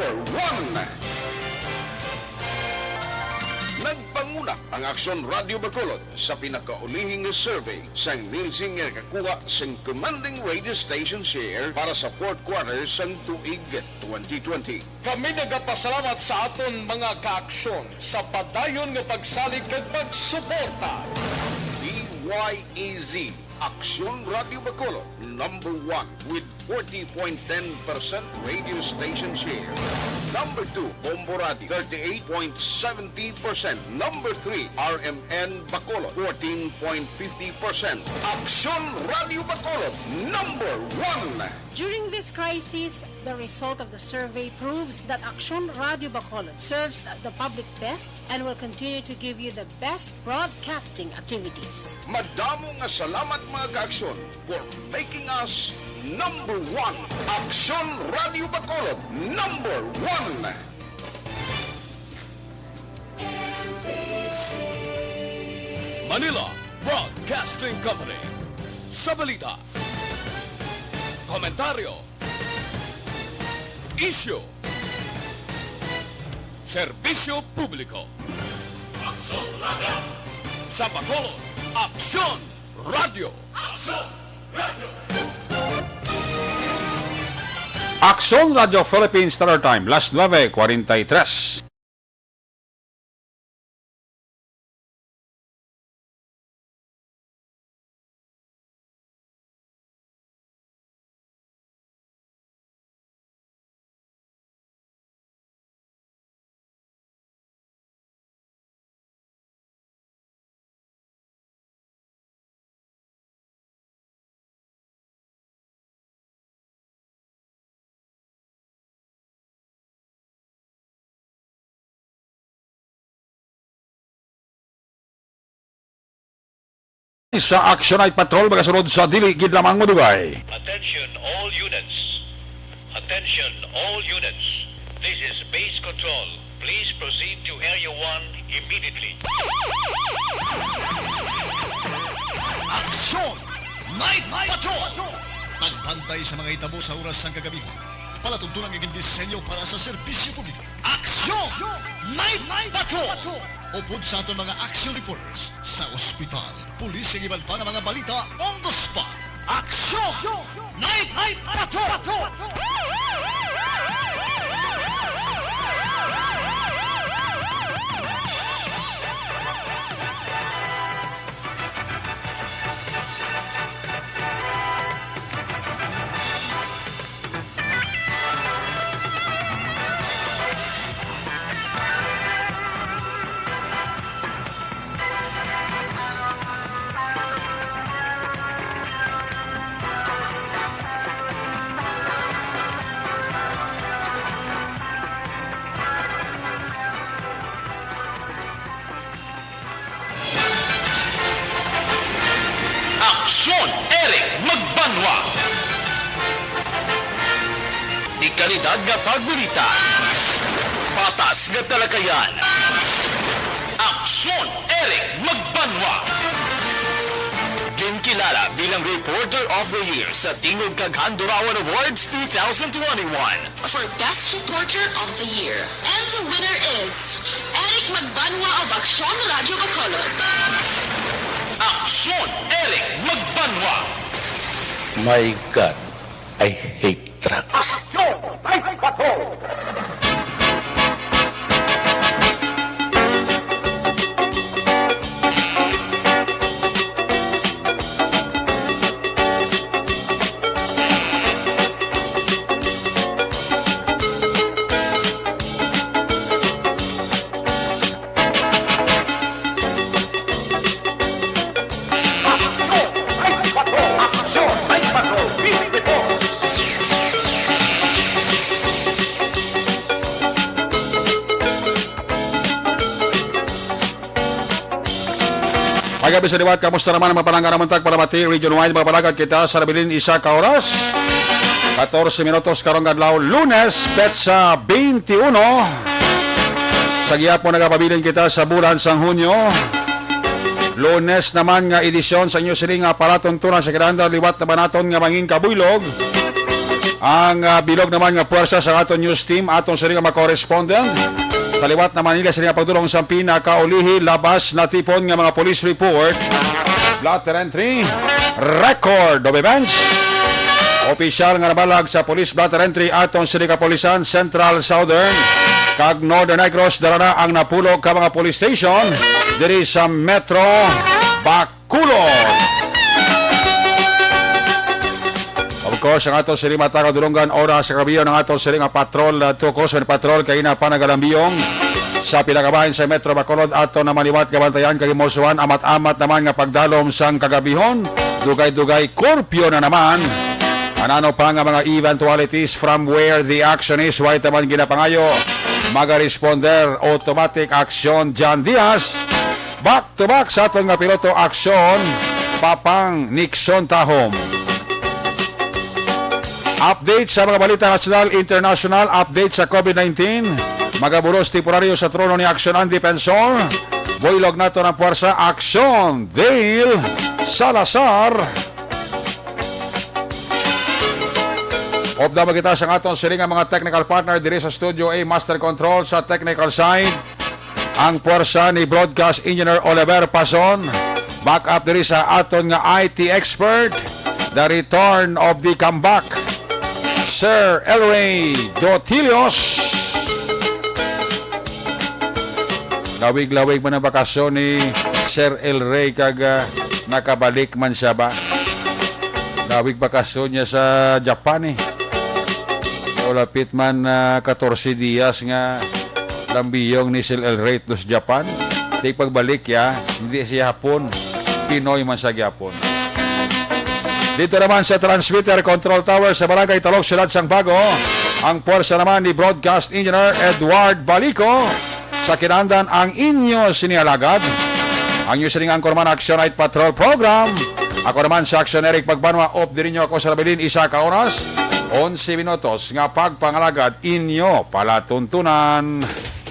number 1. Nagpanguna ang Aksyon Radio Bacolod sa pinakaulihing survey sa Nielsen nga kakuha sa commanding radio station share para sa fourth quarter sa tuig 2020. Kami nagapasalamat sa aton mga kaaksyon sa padayon nga pagsalig kag pagsuporta. DYAZ Aksyon Radio Bacolod, number 1 with 40.10% radio station share. Number 2, Bombo Radio, 38.70%. Number 3, RMN Bacolod, 14.50%. Aksyon Radio Bacolod, number 1. During this crisis, the result of the survey proves that Aksyon Radio Bacolod serves the public best and will continue to give you the best broadcasting activities. Madamo nga salamat mga ka-aksyon for making us number 1. Aksyon Radio Bacolod, number 1. Manila Broadcasting Company. Sa balita, komentaryo, issue, serbisyo publiko. Aksyon Radio. Sa Bacolod, Aksyon Radio. Aksyon Radio. Aksyon Radio Philippines Standard Time, las 9:43. Sa Action Night Patrol magasunod sa dili gid lamang mo dugay. Attention all units. Attention all units. This is base control. Please proceed to Area 1 immediately. Aksyon! Night Patrol! Tagbantay sa mga itabo sa oras ng kagabihan. Palatuntunan ng disenyo para sa serbisyo publiko. Aksyon! Night Patrol! Upod sa aton mga action reporters sa ospital, pulis ang iban pa ng mga balita on the spot. Aksyon! Night Patrol! Aksyon Eric Magbanwa. Ikalidad nga pagburita. Patas nga talakayan. Aksyon Eric Magbanwa. Ginkilala bilang Reporter of the Year sa Tingog kag Handurawan Awards 2021. For Best Reporter of the Year. And the winner is Eric Magbanwa of Aksyon Radio Bacolod. Aksyon Eric Magbanwa. My God, I hate drugs. Magabi sa liwat, kamusta naman ang mapanangga naman tag para mati region-wide mapalagad kita sa labilin isa ka oras 14 minutos karong adlaw Lunes petsa 21 sa gihapon nagapabilin kita sa bulan sang Hunyo. Lunes naman nga edisyon sa inyo siling nga palatuntunan sa kinahanglan liwat na banaton nga mangin kabuylog Ang bilog naman nga puwersa sa aton news team, aton sa nga correspondent. Sa liwat na Manila, sa nga pagdulong sa pinakaulihi, labas na tipon nga mga police report, blotter entry, record of events. Opisyal nga nabalag sa police blotter entry aton sa Kapolisan, Central, Southern, kag Northern Negros, dara na ang napulog ka mga police station diri sa Metro Bacolod. Of course, ang ato sila mataka dulungan oras sa kabiyo ng ato sila nga patrol, tukos and patrol kay na panagalambiyong sa pinakabahin sa Metro Bacolod ato na maliwat kabantayan kay Mosuan amat-amat naman nga pagdalom sang kagabihon, dugay-dugay kurpyo na naman. Anano pa nga mga eventualities from where the action is, why taman ginapangayo maga-responder automatic action John Diaz. Back to back sa atong nga piloto aksyon Papang Nixon Tahom. Update sa mga balita national, international, update sa COVID-19. Magaburos temporaryo sa trono ni Action ang Defensor. Builog nato ng puwersa, Action Dale Salazar. Obda magita sa aton siling mga technical partner diri sa Studio A Master Control sa technical side. Ang puwersa ni Broadcast Engineer Oliver Pason. Back up diri sa aton nga IT expert. The return of the comeback, Sir Elray Dotilios. Lawig-lawig man ang bakasyon ni Sir Elray kag nakabalik man siya ba? Lawig bakasyon niya sa Japan eh. Ulapit man 14 días nga lambiyong ni Sir Elray sa Japan. Di pagbalik ya, hindi siya Hapon, Pinoy man sa Japon. Dito naman sa Transmitter Control Tower sa Barangay Talok, Silat, Sang Bago, ang puwersa naman ni Broadcast Engineer Edward Balico. Sa kinandan ang inyo sinialagad, ang inyo siningang Korman Action Night Patrol Program. Ako naman sa Action Eric Pagbanwa, off din nyo ako sa Labilin, isa ka oras, 11 minutos nga pagpangalagad inyo palatuntunan.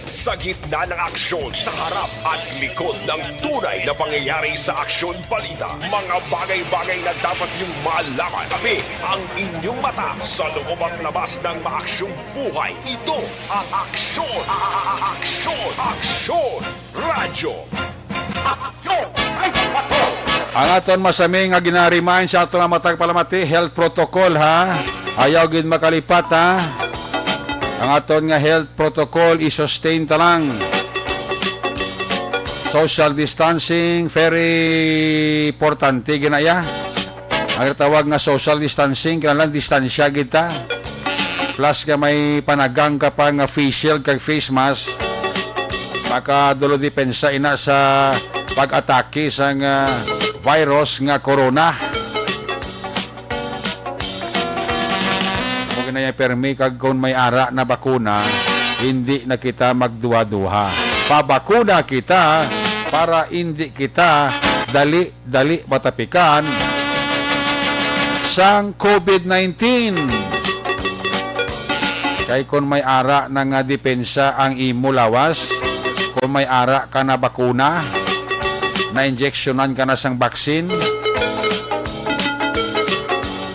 Sa gitna ng aksyon, sa harap at likod ng tunay na pangyayari sa aksyon balita, mga bagay-bagay na dapat niyong malaman. Kami ang inyong mata sa loob at labas ng maaksyong buhay. Ito ang Aksyon! Aksyon! Aksyon! Radyo! Aksyon! Ang aton masaming nga ginarimahin sa aton nga matag palamati, health protocol ha. Ayaw gid makalipat ha. Ang aton nga health protocol i-sustain ta lang. Social distancing, very importante ginaya. Ang tawag nga social distancing, kailangan distansya kita. Plus ka may panagang ka pa nga face shield kag face mask. Maka dulo depensa ina sa pag-atake sa nga virus nga corona. Kung na permi kag kung may ara na bakuna, hindi na kita magduwa-duha. Pabakuna kita para hindi kita dali-dali matapikan sang COVID-19. Kay kung may ara na nga depensa ang imo lawas, kung may ara ka na bakuna, na-injeksyonan ka na sang baksin,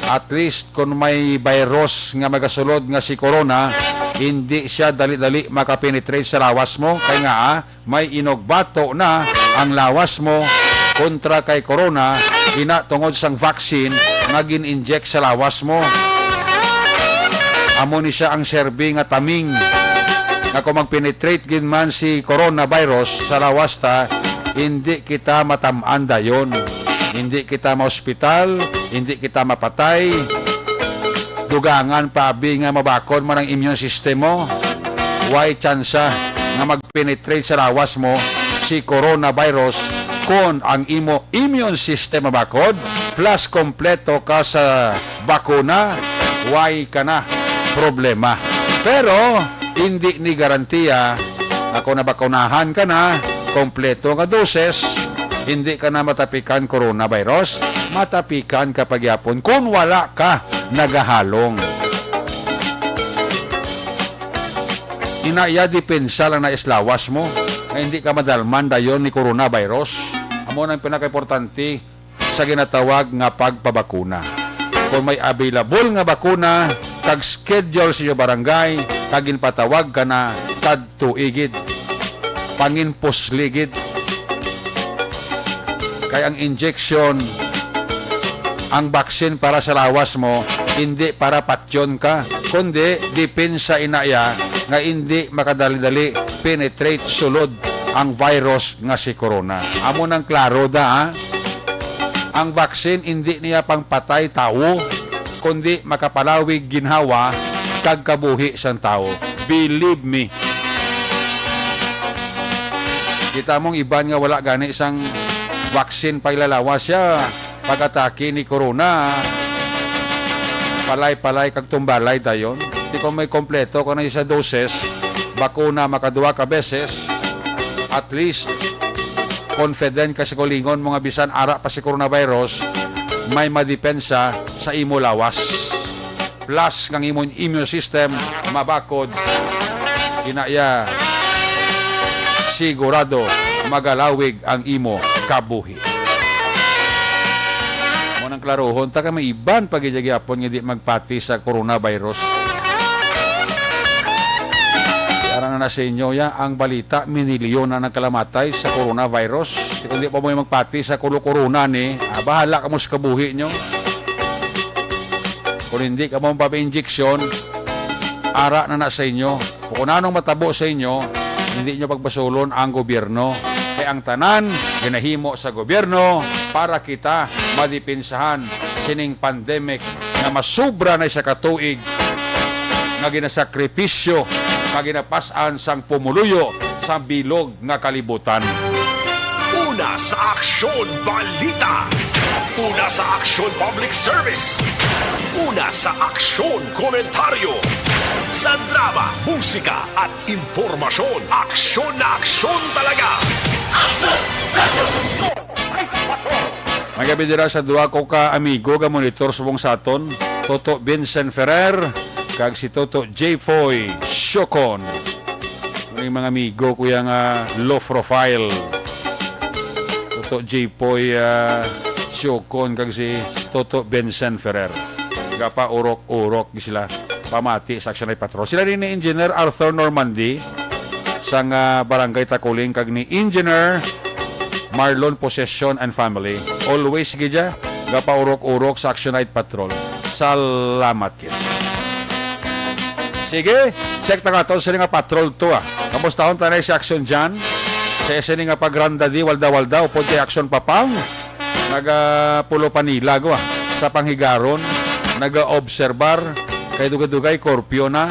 at least kung may virus nga magasulod nga si corona, hindi siya dali-dali makapenetrate sa lawas mo. Kaya nga may inogbato na ang lawas mo kontra kay corona, ina tungod sang vaccine nga gin-inject sa lawas mo. Amo ni siya ang serbi nga taming na kung mag-penetrate gin man si coronavirus sa lawas ta, hindi kita matamaan dayon. Hindi kita ma-hospital, hindi kita mapatay. Dugangan paabi nga mabakon man ang immune system mo. Why chance nga mag-penetrate sa lawas mo si coronavirus kung ang imo immune system mabakod plus kompleto ka sa bakuna, why ka na problema. Pero hindi ni garantiya na kung nabakunahan ka na, kompleto nga doses, hindi ka na matapikan coronavirus, matapikan ka pagyapon kung wala ka nagahalong. Inaya depensa lang na islawas mo na hindi ka madalman dayon ni coronavirus. Amo nang pinaka-importante sa ginatawag nga pagpabakuna. Kung may available nga bakuna, kag schedule sa iyo barangay, kag ginpatawag ka na kadtuigid, panginpusligid. Kaya ang injection, ang vaccine para sa lawas mo, hindi para patyon ka, kundi depensa inaya nga hindi makadali-dali penetrate sulod ang virus nga si corona. Amo nang klaro da, ha? Ang vaccine hindi niya pangpatay tao, kundi makapalawig ginhawa kag kabuhi sang tao. Believe me. Kita mong iban nga wala gani sang vaccine pailalawas siya pag-atake ni corona. Palay-palay kag tumbalay dayon. Di ko may kompleto kung na isa doses, bakuna makaduwa ka beses, at least confident ka sa kulingon mga bisan ara pa si coronavirus, may madepensa sa imo lawas. Plus kang imong immune system mabakod, inaya sigurado magalawig ang imo kabuhi. Mo nang klarohon ta ka may iban pagigyapon nga di magpati sa coronavirus. Aran na sa inyo ya ang balita, minilyon na nagkalamatay sa coronavirus. Kung di pa mo magpati sa corona ni, bahala ka mo sa kabuhi nyo. Kung hindi ka mo papi-injection, ara na sa inyo. Kung anong matabo sa inyo, hindi nyo pagbasulon ang gobyerno. Kaya ang tanan, ginahimo sa gobyerno para kita madipinsahan sining pandemic na masubra na sa katuig nga ginasakripisyo nga ginapasan sang pumuluyo sa bilog nga kalibutan. Una sa Aksyon Balita. Una sa Aksyon Public Service. Una sa Aksyon Komentaryo. Sa drama, musika at impormasyon. Aksyon na aksyon talaga. Magabidira sa duwa ko ka amigo ka monitor subong saton, Toto Vincent Ferrer kag si Toto J. Foy Shokon. Yung mga amigo ko yung low profile. Toto J. Foy Shokon kag si Toto Vincent Ferrer. Gapa urok-urok sila pamati sa Action Night Patrol. Sila rin ni Engineer Arthur Normandy sang barangay Takuling kag ni Engineer Marlon Possession and Family. Always gidya gapa urok-urok sa Action Night Patrol. Salamat kit. Sige, check na nga ito sa nga patrol to Kamusta hon tanay si Action dyan? Sa isa nga pagranda di walda-walda o pwede Action papang naga-pulo panila sa panghigaron, naga-observar kay dugay-dugay korpyo na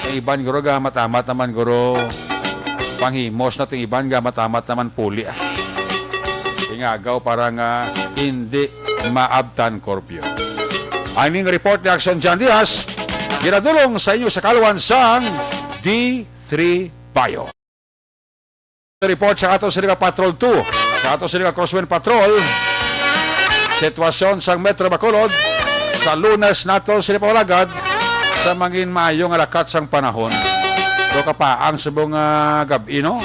kay iban guro matamat naman guro panghimos na ting iban matamat naman puli ingagaw para nga hindi maabtan korpyo. Aning report ni Action John Diaz ginadulong sa inyo sa kaluwan sang D3 Bayo. Report sa ato sa Patrol 2 sa ato sa Crosswind Patrol sitwasyon sang Metro Bacolod sa Lunes nato sa Pawalagad sa mangin maayo nga lakat sang panahon. Do kapaang subong gabi no.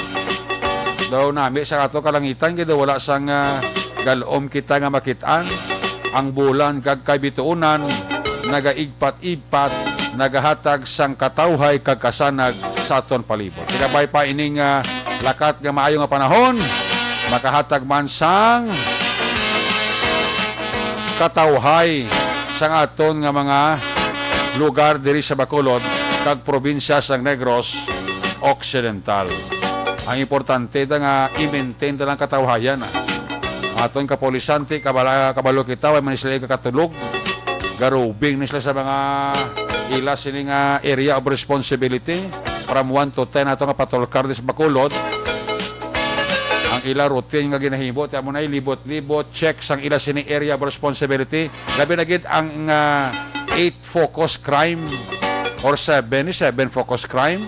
Daw nami sa ato kalangitan kaya wala sang galom kita nga makitaan ang bulan kag kabituunan nagaigpat-igpat nagahatag sang katawhay kag kasanag sa aton palibot. Kinabay pa ining lakat nga maayo nga panahon makahatag man sang katawhay sang aton nga mga lugar diri sa Bacolod kag probinsya sang Negros Occidental. Ang importante da nga i-maintain da lang katawhayan aton kapolisante kabalo kita way man sila kakatulog garubing ni sila sa mga ila sining area of responsibility from 1 to 10 ato nga patrol car sa Bacolod. Ang ila routine nga ginahimo amo na libot-libot check sang ila sining area of responsibility labi na gid ang 8 focus crime or 7 focus crime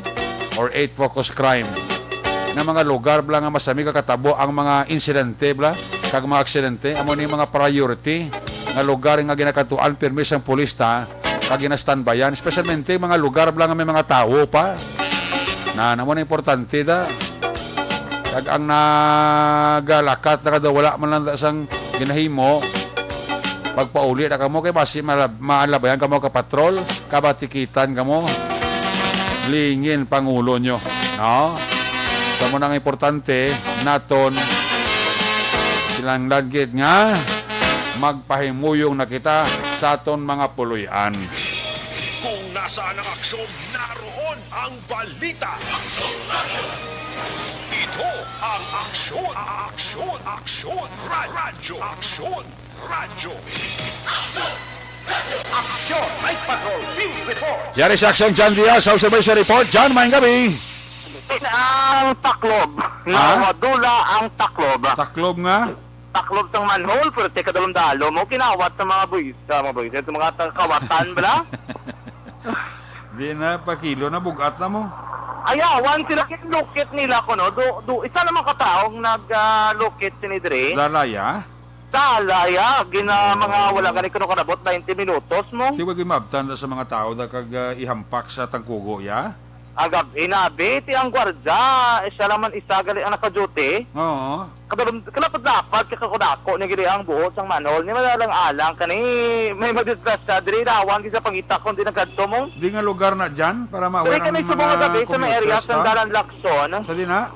or 8 focus crime na mga lugar bla nga masami kakatabo ang mga insidente bla kag mga aksidente amo ni mga priority nga lugar nga ginakatuan permis ang pulis ta kag ginastandbayan espesyalmente mga lugar bla nga may mga tao pa na namo na importante da kag ang nagalakat na daw wala man lang sang ginahimo Pagpauli na kamo kay basi maalabayan kamo ka patrol, kabatikitan kamo. Lingin pangulo nyo. No? Samo nang importante naton silang lagit nga magpahimuyong na kita sa aton mga puluyan. Kung nasaan ang aksyon, naroon ang balita. Ito ang aksyon, radyo, aksyon, radyo. Aksyon, Night Patrol, Team Report. Yari si Action John Diaz sa Observation Report. John, maing gabi. Ang taklob. Nawadula ang taklob. Taklob nga. Taklob sang manhole, pero teka dalom-dalo mo, kinawat sa mga buwis. Sa mga kawatan, bala? Di na, pakilo na, bugat na mo. Ayawan sila kinlukit nila ko, no? Isa naman kataong nag-lukit sinidre. Lalaya. Talaya, mga wala ganit ko karabot, 20 minutos mo. Di wag mabtan sa mga tao na kag ihampak sa tangkugo, ya? Agab, inabi, ti ang gwardya, siya naman isa gali ang naka-duty. Oo. Kalapad-lapad, kakakudako, ni gili ang buhot sang manhol, ni malalang alang, kani may madisgrasya, siya, diri rawan, di sa pangita kung di nagkadto mo. Di nga lugar na dyan para Diri mawala kami ng sa mga gabi, mga sa may area, commuters, sa ha? Dalan Lacson. Sa di na?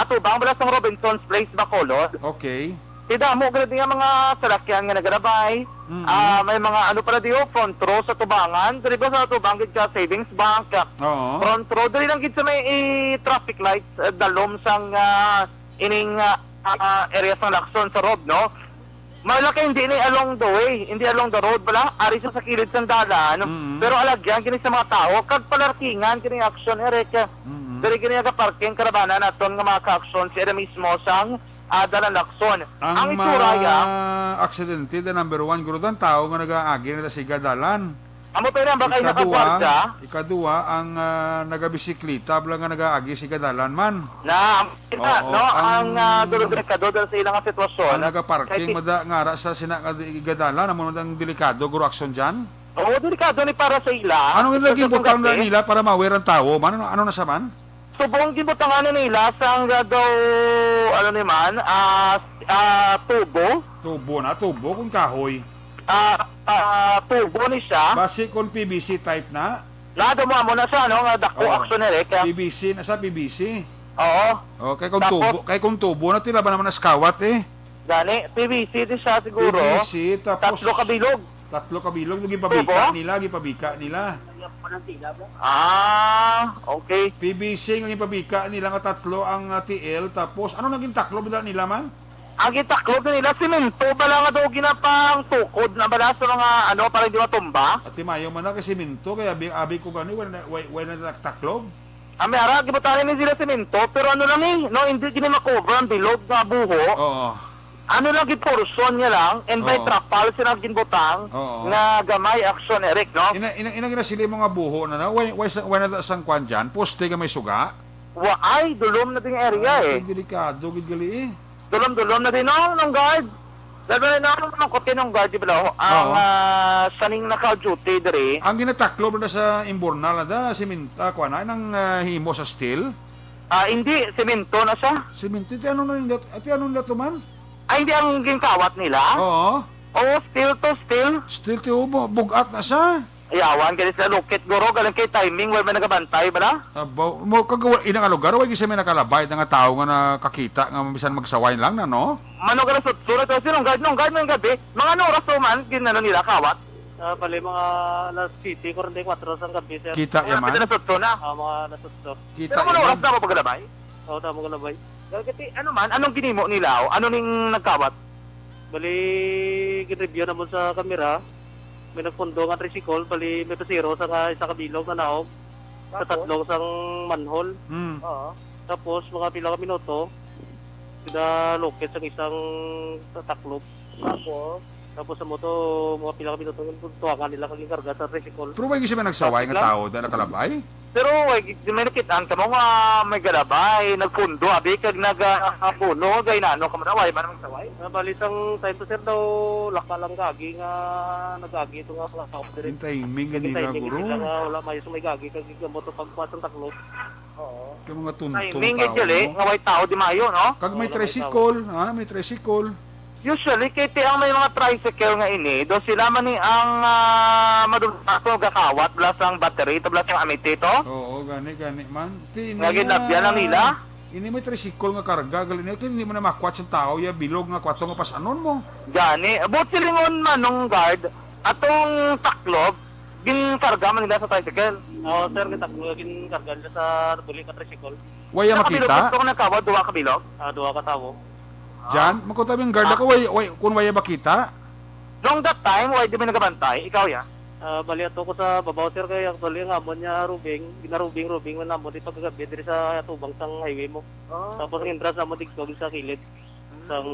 Atubang, bala sa Robinson's Place, Bacolod. Okay. Tida mo, ganun nga mga salakyan nga nagarabay. May mga ano pala diyo, front row sa tubangan. Diri ba sa tubang gid ka savings bank? Oo. Front row, diri lang gid sa may traffic lights, dalom sang ining area sa Lacson sa road, no? Malaki hindi ni along the way, hindi along the road bala, ari siya sa kilid sang dalan. Pero alagyan kini sa mga tao, kag palarkingan kini action Eric. Diri kini nga parking karavana naton nga mga ka-action si ere mismo sang Dalan Lacson. Ang ituraya, aksidente, the number one, gurudan tao nga nag-aagi na siga dalan. amo tayo na ba kayo nakagwardya? Ikaduwa, ang nagabisiklita, bala nga nag-aagi siga dalan man. No, ang delikado dahil sa ilang sitwasyon. Ang nag-parking, mada ngara sa sinagadalan, naman ang delikado, guru action dyan. Oo, delikado ni para sa ila. Anong nilaging butang na nila para maware ang tao? Ano na saman? Subong gibutangan nila sa daw ano naman tubo. Tubo kung kahoy. Tubo ni siya. Base kung PVC type na. Nado mo na sa ano nga dako action ni Rek. PVC, nasa PVC. Oo. Okay, kung tubo na tila ba naman na skawat eh. Gani, PVC di siya siguro. PVC, tapos 3 kabilog. 3 kabilog, gipabika nila. Okay. PVC, yung ipabika nila nga 3 ang TL, tapos ano naging taklob nila man? Ang gitaklob na nila, simento, bala nga daw ginapang tukod na bala sa mga ano, para hindi matumba. At timayo man na kasi minto, kaya abi ko gani, wala na taklob. Amera, gibutanin ni sila simento, pero ano lang no, hindi gina-cover ang bilog na buho. Oo. Ano lang giporson niya lang, and by Oo. trapal sila ginbutang, Oo. nga gamay action, Eric, no? Ina sila mga buho na why na sang kwan dyan, poste ka may suga. Ay, dulom na din area eh. Ang delikado, gidgali eh. Dulom na din, no, ng guard. Lalo na ng kote ng guard, di ba, ang saning naka-duty diri. Ang ginataklob na sa Imbornal na da, siminta, kwan na, ng himo sa steel. Hindi, simento na siya. Siminti, anong nato man? Ay, hindi ang ginkawat nila. Oo. Oo, still to still. Still tiyo, bugat na siya. Ayawan, ganit sa lukit, guro, galang kay timing, wala may nagabantay, ba? Abaw, mo kagawa inang lugar, wag isa may nakalabay nga tao nga nakakita nga bisan magsawain lang na no. Mano ka na susunod to sinong guard ng gabi. Mga ano oras to man ginano nila kawat. Pali mga alas 7, 44 sa gabi sir. Kita yaman. Mga nasutso na. Mga nasutso. Kita Pero ano oras yaman. na mo paglabay? Oo, tama galabay. Kasi ano man, anong ginimo nila? Ano ning nagkawat? Bali, gin-review na mo sa kamera. May nagpundo nga tricycle, bali may pasiro sa isa kabilog na naog. Sa tatlong sang manhole. Oo. Tapos mga pila ka minuto, pinalokit sa isang taklob. Tapos sa moto, mga pila ka minuto, tuwangan nila kaging karga sa tricycle. Pero wag isa may nagsaway nga tao dahil nakalabay. Pero may nakitaan ka mo nga may galabay, nagpundo, abi kag nagapuno, gay nano ka man, man magsaway. Bali sang time to sir daw, laka lang gagi nga, nagagi ito nga mga tao. Yung timing ganila guro. Wala may sumay gagi kag moto pagpasang taklob. Oo. Kaya mga tuntong Timing tao. gid nga white tao di mayo, no? Kag may tricycle, may tricycle. Usually, kaya ang may mga tricycle nga ini, do sila man ni ang madugto gakawat, blas ang battery, to blas ang amiti to. Oo, gani man. Nga ginabyan ang nila. Ini may tricycle nga karga, galing ito, hindi mo na makwat sa tao, ya bilog nga kwato nga pasanon mo. Gani, abot silingon man nung guard, atong taklob, ginkarga man nila sa tricycle. Oo, sir, ginkarga nila sa buli ka tricycle. Waya makita? Ito ko nakawat, duwa kabilog. Duwa ka tao. Jan, magkutabi ang guard ako, kung waya makita? Noong that time, why di mo nagabantay? Ikaw ya? Bali ato ko sa babaw, sir, kaya actually ang amon niya ginarubing man amon di pagkagabi diri sa tubang sang highway mo. Tapos ang entrance amon digtog sa kilid sang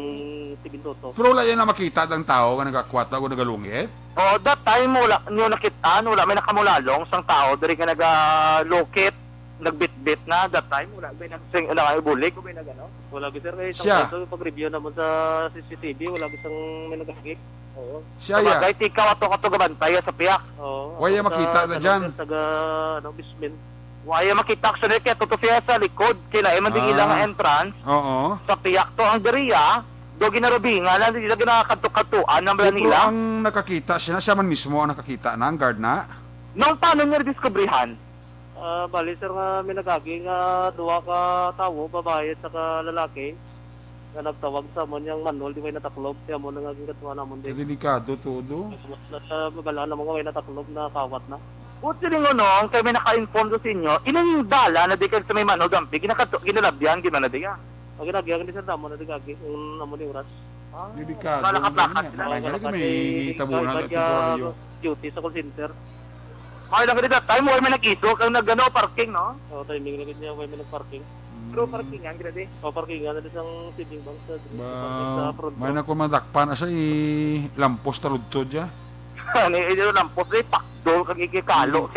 Sibintoto. Pero wala yan na makita ng tao nga nagakwat o nagalungit? Oh, that time wala nyo nakita, wala may nakamulalong sang tao diri ka nagalokit, nagbitbit na that time wala may nagsing bulik o may nagano. Wala bi sir kay Siya. isang pag-review naman sa CCTV wala bisang may nagahigit. Oo. Siya ya. Sabagay, ikaw ato gabantay sa piyak. Oo. Waya makita na dyan. Taga basement. Waya makita actually kaya totoo siya sa likod. Kila man ding ilang entrance. Oo. Sa piyak to ang diriya. Do ginarubingan na nila ginakato-katuan ng Pero nila. ang nakakita siya man mismo ang nakakita na, ang guard na. Nung paano niya diskubrihan? Bali sir nga may nagagi nga duwa ka tawo, babae at saka lalaki. Nga nagtawag sa amon yung manhol di may nataklob. Kaya mo nagaging katuwa namon din. Delikado todo. Nasa babala na mga may nataklob na kawat na. Buti rin nung kaya may naka-inform do sa inyo, inang dala na di kayo sa may manog gampi, ginalabyan, gimana di ka? Ang ginagyan ni sir namon na digagi yung namon yung oras. Delikado. Nakaplakat sila. May tabunan at temporaryo. Duty sa call center. Okay lang ka time, wala may nag-iso, kang nag-ano, parking, no? O, timing na niya, may nag-parking. Pero parking yan, gina O, parking nga na din ang sibing bank sa front. May na kumadakpan asa lampos taludtod ya. Ito lampos na pakdo, kang ikikalo.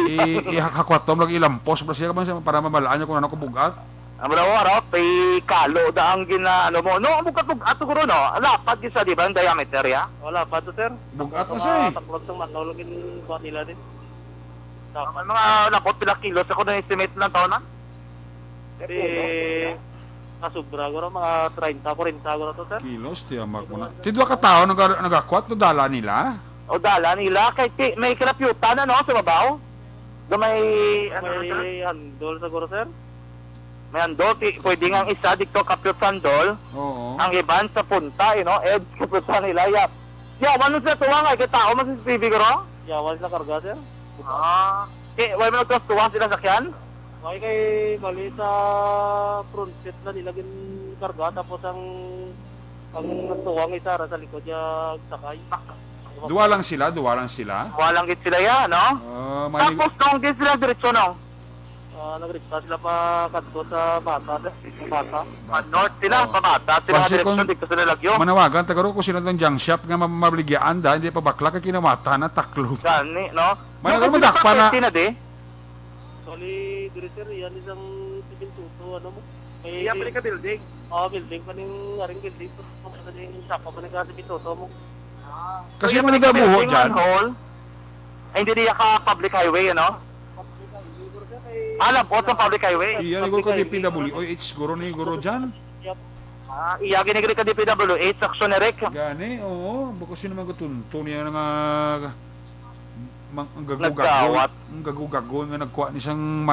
Ihakakwatom lagi ilampos pa siya para mamalaan niya kung ano ko bugat. Ang araw, pay kalo da ang gina, ano mo. No, bukat ato ko no, lapat isa, di ba, ang diameter, ya? Wala pa to, sir. Bugat na siya eh. Taklog sa matlaw lagin buhat nila din. Ang mga lapot pila kilos, ako na estimate lang taon na? Di, kasubra ko mga 30-40 ko na to, sir. Kilos, tiyamak mo na. Tidwa ka tao nagakwat, dala nila. O dala nila, kahit may kinapyutan, ano, sa babaw? Do may, May handol siguro, sir. may andol, pwede nga ang isa, dito kapyut sandol. Oo. Ang iban sa punta, edge kapyutan nila, yap. Yawan nun sa tuwa nga, kaya tao mas CCTV ko, no? Yawan sila karga, sir. Wala mo nagtuwa sila sakyan? Okay kay bali sa front seat na nilagin karga tapos ang tuwang isa sa likod niya sakay. Duwa lang sila. Walang git sila yan, no? Tapos nung din sila diretsyo, no? Nagrikta sila pa kadto sa bata. North sila, pabata sila Kasi diretsyo, kung- dito sila lagyo. Manawagan, tagaro kung sino ng junk shop nga mabligyaan da, hindi pa bakla ka kinamata na taklo. Gani, no? May nagmadakpa na. di? Sorry, director, yan isang Sibintoto, ano mo? May Iya, pwede ka building. building pa ning aring building to. Kung ano yung sako pa ning Sibintoto mo. Kasi mo nagabuho dyan. Ay, hindi niya ka public highway, ano? Alam po, sa public highway. Iya, niguro ko di PWH, siguro ni guro dyan. Iya, ginigri ka di PWH, action na rek. Gani, oo. Bako sino magatunto niya nga ang Nagkawat. gago nga nagkuha ni siyang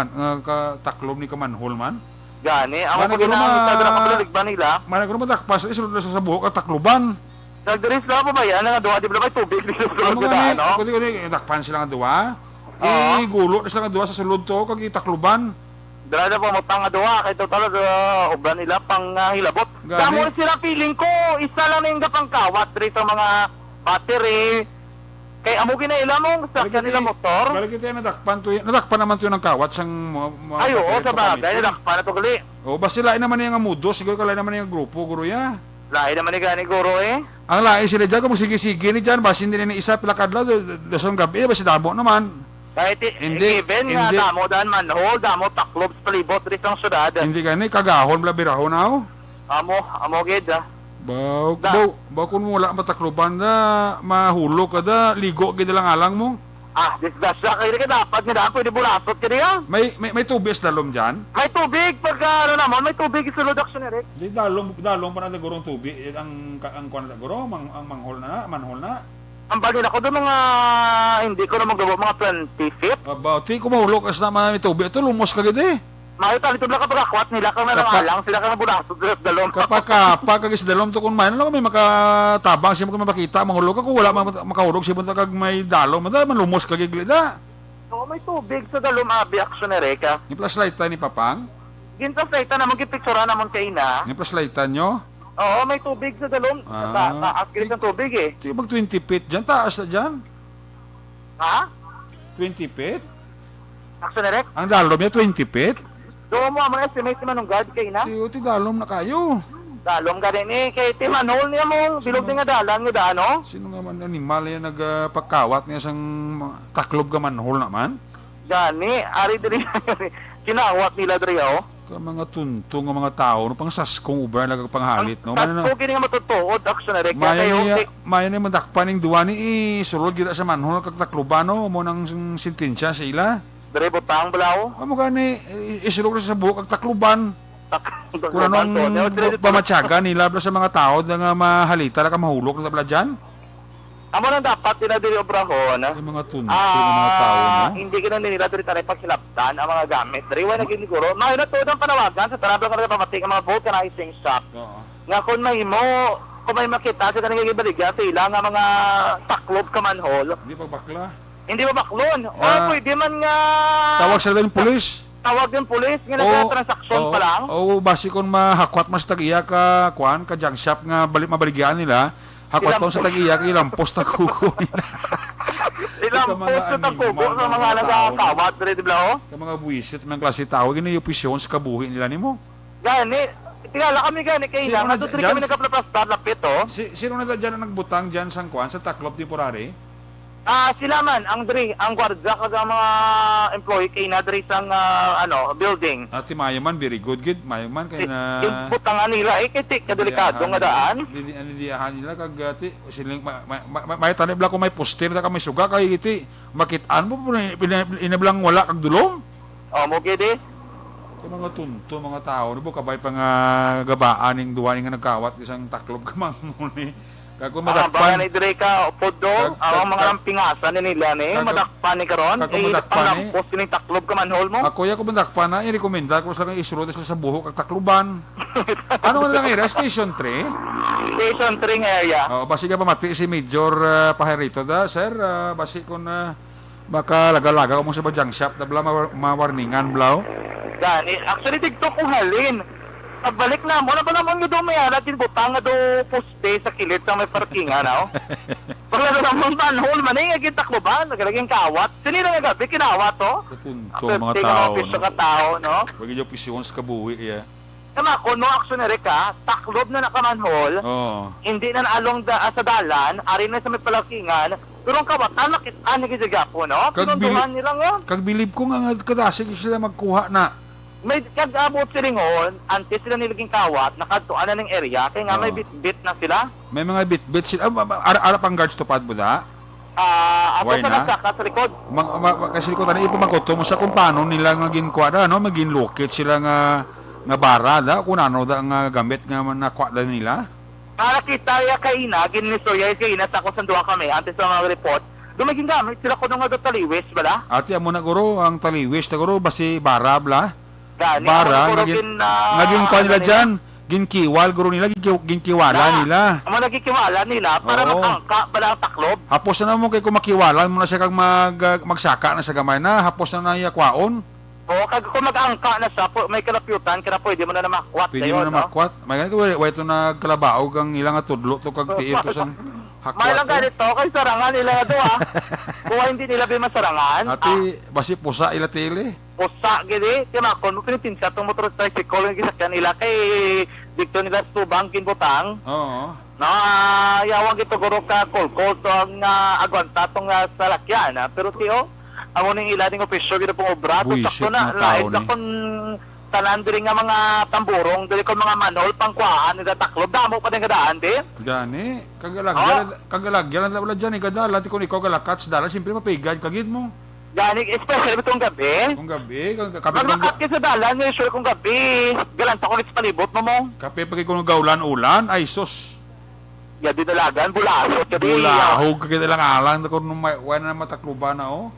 taklob ni kamanhol man. Gani, ang Mana mga guro ginamit ma- na nakapalig ba nila? Mana ko madakpas isulod na sa buhok at takloban. Nagdiris na po ba yan? Nga duwa, di ba may tubig dito sa Ano sulod nga ka, no? ni, dakpan sila nga duwa. Oo. Gulo na sila nga duwa sa sulod to, kag itakloban. Dala na po matang nga duwa, kahit total obra nila pang hilabot. Gani. Damo na sila feeling ko, isa lang na yung gapang kawat rin sa mga battery. Kay amo ginaila mo sa kanila motor. Balik kita nadakpan to. Nadakpan naman to ng kawat sang Ay, oo, sa bagay, nakpa na to gali. O basta lain naman yung mudo, siguro lain naman yung grupo, guro ya. Lahi naman ni gani guro eh. Ang lain sila dyan, kung sige-sige ni dyan, basin din ni isa pilakadlaw, dasong gabi, basta damo naman. Kahit Hindi, given nga hindi. damo daan manhole, damo taklob sa palibot rin sa syudad. Hindi gani, kagahon, bla birahon na Amo gid ah. Baw kung wala matakloban na, mahulog ka da, ligo gid lang alang mo. Disgrasya kayo ka dapat nga daan, pwede bulasot ka niya. May tubig sa dalom dyan? May tubig, pagka ano naman, may tubig isulod action Eric. Di dalom pa na gurong tubig. Ang kuwan na guro, ang manhol na. Ang bagay ako doon mga, hindi ko na magawa, mga 20 feet. About, ko mahulog kasi naman may tubig. Ito, lumos ka gid. Mayo tali lang ka pagakwat nila kang nalangalang, sila kang bulasot sa dalom. Kapag kagis dalom to kung may ano may makatabang siya mo makita mahulog ka kung wala makahulog siya mo kag may dalom man lumos ka gigli da. Oo, may tubig sa dalom abi action Erika. Ni flashlight ni Papang? Ginta sa ita naman gipictura naman kay na. Ni flashlight nyo? Oo, may tubig sa dalom. Taas gilit ng tubig eh. Di mag 20 feet dyan, taas na dyan. Ha? 20 feet? Action Erika? Ang dalom niya 20 feet? Doon mo ang mga estimate naman ng guard kay na. Ti dalom na kayo. Dalom ka rin eh. Kay Timanol niya mo, bilog din nga dalan nga dano. Sino nga man animal yan nagpagkawat niya sang taklob ka manhol naman? Gani, ari diri kinawat nila diri oh. Ka mga tuntong nga mga tao no pang saskong uber nagpanghalit no. Tatlo kini nga matutuod action na rekya kayo. Mayo ni madakpan ning duwa ni sulod kita sa manhol kag takloban no mo nang sentensya sa ila. Dere butang balaw. Amo gani isulod sa buhok kag takloban. Kung anong pamatyaga nila sa mga tao nga mahalita na ka mahulog na tabla dyan? Amo nang dapat nila diri obrahon. Yung mga tunto ng mga tao no? Hindi ka na nila diri taray pagsilaptan ang mga gamit. Diri wa naging siguro. Mayo na to ang panawagan sa tarabla ka pamatik ang mga vulcanizing shop. Nga kung may kung may makita sa kanang gibaligya sa ila nga mga taklob ka manhol. Hindi pagbakla. Hindi ba baklon? Pwede man nga... Tawag sila din pulis. Tawag din pulis, nga nagka-transaksyon pa lang. Oo, basi kung mahakwat mas tag-iya ka, ka junk shop nga mabaligyan nila, hakwat taon sa tag-iya ka, ilampos na kuko nila. Ilampos sa tag-kuko sa mga nagkakawat, di ba? Sa mga buwisit, mga klase tao, ginayupisyon sa kabuhi nila ni mo. Gani, tingala kami gani kailang, nandun kami nagka-plastar, lapit oh. Sino na dyan ang nagbutang dyan sa kuwan, sa taklop temporary? Sila man, ang gwardya kag ang mga employee kay na diri sang building. Ati mayaman, very good, mayaman kay na... Yung butangan nila, kiti, kadelikado nga daan. Didiahan nila, kag ati, siling, may tanib lang kung may poster na ka may suga, kay iti, makitaan mo, inablang wala kag dulong. Mo gidi. Kung mga tunto, mga tao, no po, kabay pa nga gabaan yung duwaning nga nagkawat, isang taklob ka mangmuni. Kung madakpan ni dire ka podo ang mga lampingasan ni nila ni madakpan ni karon panglampos ni taklob ka manhol mo. Ako ya ko madakpan na i-recommenda ko sa isulod sa buhok kag takluban. Ano man lang area station 3? Station 3 area. Basi ka pamati si Major Pajarito da sir basi kun baka laga-laga mo sa bajang shop da bla mawarningan blaw. Gani actually digto ko halin. Pagbalik na mo, na ba naman yung may natin butang nga do poste sa kilid sa may parkingan, no? Pagla naman manhole man, yung takloban, nagalaging kawat. Sinila nga gabi, kinawat, to? Tuntong mga tao, no? Ka tao, no? Pag yung pisyon sa kabuhi, yeah. Kama, kung no aksyon ka, taklob na nakamanhole, hindi na naalong sa dalan, ari na sa may palakingan, pero ang kawatan, nakitaan na gizigapo, no? Pinunduhan nila nga. Kag bilib ko nga kadasig sila magkuha na. May kag-abot silingon, antes sila nilaging kawat, nakatuan na ng area, kaya nga may bit-bit na sila. May mga bit-bit sila. Arap ang guards tupad mo da? Ako sa nagsaka sa likod. Kasi likod, ano ipamakoto mo sa kung paano nila nga ginkuha da, no? Maging locate sila nga bara da, kung ano da nga gamit nga nakuha da nila. Nakita ya kaina, ginnisoya kaina, takot sanduha kami, antes sa mga report, dumaging gamit sila ko nung nga do taliwis, bala? Ati, amo na guro, ang taliwis na guro, basi bara, bala? Gani, bara, naging kuha nila dyan, ginkiwal, guro nila, ginkiwala nila. Amo nagkikiwala nila, para makangka, bala ang taklob. Hapos na mo kay kung makiwala mo na siya kag magsaka na sa gamay na, hapos na niya kwaon. Oo, kag kung mag-angka na siya, may kalapyutan, kaya pwede mo na makwat. Pwede mo na makwat. May ganito, ito na kalabaog ang ilang tudlo to kag tiir to sang hakwat. May lang ganito, kay sarangan nila do ha. Kung hindi nila masarangan. Ati, basi pusa ila tili. Pusa, gini, timakon mo pinitinsa itong motor tricycle yung gisakyan nila kay dikto nila subang kinbutang. Oo. No, yawang ito guro ka kolkol to ang agwanta itong salakyan. Pero tiyo, ang uning ila ng opisyo, gino pong obra, to sakto na, lahat na kung tanan diri nga mga tamburong, diri ko mga manol pangkuhaan nila taklob, damo pa din kadaan din. Gani, kagalagyan na wala dyan, ikadala, ti kung ikaw galakats, dala, siyempre mapigad, kagid mo. Gani, especially itong gabi. Kung gabi, kape Maglakat ka sa dalan, usually kung gabi, galanta ko sa palibot mo. kape pag kung gaulan-ulan, ay sus. Gadi dalagan, bulasot, gabi. Bulahog ka kita lang alang, kung wala na matakluban na, oh.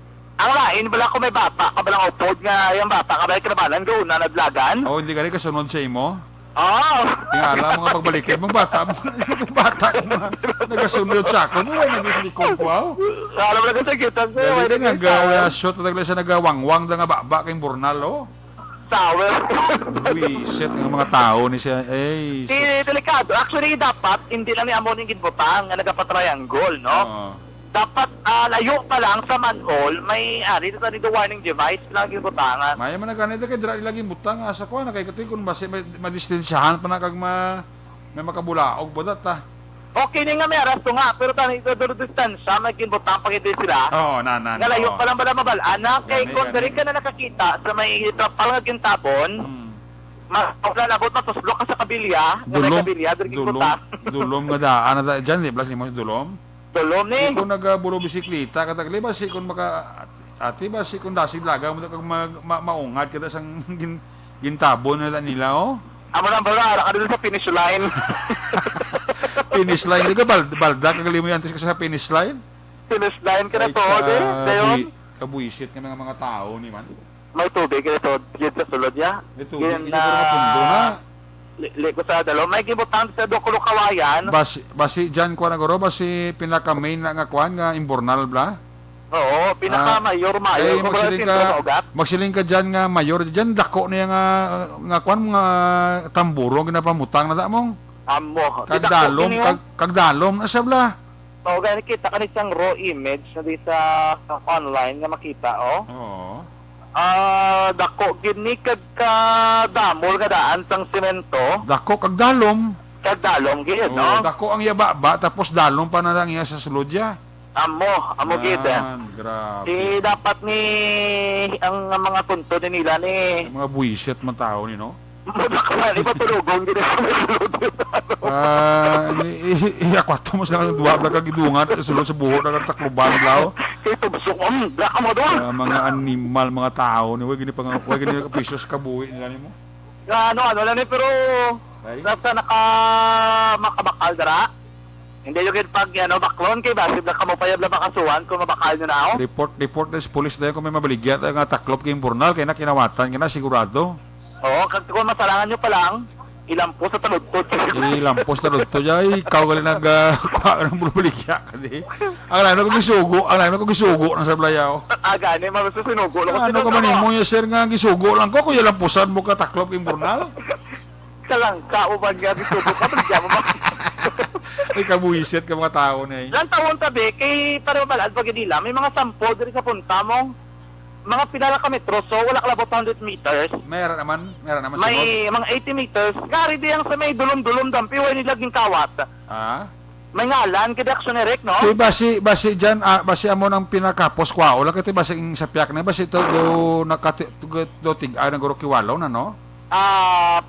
Ang lain, bala ko may bata, kabalang upod nga, yung bata, kabalay kinabalan, doon na nadlagan. Oh, hindi ka rin kasunod sa imo. Oo. Yung alam, mga pagbalikin mong bata, yung bata ko mga nagasunod sa ako, no, nagislikod ko, wow. Alam mo na kasi kita ko. Dali na nag-shoot at nagla siya nagawangwang na nga baba kayong burnal, oh. Sour. Wiset ng mga tao ni siya, eh. Delikado. Actually, dapat, hindi lang ni Amon yung ginbutang nga nagpa-triangle, no? Oo. Dapat layo pa lang sa manhole, may dito dito warning device lang ginbutangan. Maya man ganito kay dira lagi butang asa ko na kay katoy kun base madistensyahan pa na kag may makabulaog bodat ta. Okay ni nga may aras to nga, pero tani ito distansya, may ginbutang pag hindi sila. Oo, na. Nga layo pa lang bala mabalaan na, kay Gani, kung gani. diri ka na nakakita sa may trapal nga gintabon, wala na matuslo ka sa kabilya, nga may kabilya, diri ginbutang. dulom nga daan na diyan di blas limo dulom. Tulom ni. Kung nagabulo bisikleta katagli basi kun maka ati basi kun dasig laga mo kag maungat kita sang gintabon na nila, oh. Amo na bala, ara ka dito sa finish line. Finish line di ka balda kag limo antes ka sa finish line. Finish line ka na to, dayon. Kabuisit ka mga tao ni man. May tubig ka to, dito sa sulod ya. Ito, hindi na pundo na. Liko sa dalo, may gibutang sa Dokulo Kawayan. Basi dyan ko na guro, basi pinaka main na nga kuan nga imbornal bla. Oo, pinaka mayor. Magsiling ka dyan nga mayor, dyan dako niya nga kuan mga tamburo, ginapamutang na damong. Amo. Kagdalom na siya bla. Oo, gani kita kanisang raw image na di sa online nga makita, oh. Oo. Dako gini kag damol nga daan sang semento. Dako kagdalom. Kagdalom gid, no? Dako ang yaba tapos dalom pa na lang iya sa sulodya. Amo gid. Grabe. Dapat ni ang mga tunto nila ni Mga buisit man tao ni, no? Di ba tulugong gini sa sulod? Iakwato mo sila duwa bla kagidungan sulod sa buho na takluban lao. Ito busok baka mo doon. Mga animal, mga tao ni wag gini kapisos kabuhi nila nimo. Ano lang ni pero basta makabakal dara. Hindi yung pag baklon kay basib na kamupayab na makasuhan kung mabakal nyo na ako. Report na sa police dahil kung may mabaligyan nga taklop kayong burnal kaya na kinawatan kaya na sigurado. Oo, kung masalangan nyo pa lang, ilampo sa taludtod. Ilampos na doon ay ikaw galing nagkuha ng baligya ka di. Ang lano ko gisugo ng sablayaw. Gani, masusunugo. Ano ka man mo yung sir nga gisugo lang ko kung ilamposan mo ka taklop kayong burnal? Kalangka mo ba nga gisugo ka? Pagdya mo ba? Ay kabuisit ka mga tao na eh. Ilang taon tabi, kay para mabalad pag nila, may mga sampo diri sa punta mo. Mga pinala ka metro, so wala kalabot 100 meters. Meron naman may sunod. mga 80 meters. Gari diyan sa may dulom-dulom dampi, way nilaging kawat. May ngalan, kaya aksyonerek, no? Kaya basi dyan, basi amo ng pinakapos kwao, lang kaya basi yung sapyak na, basi ito do tig-ay ng guro kiwalaw na, no?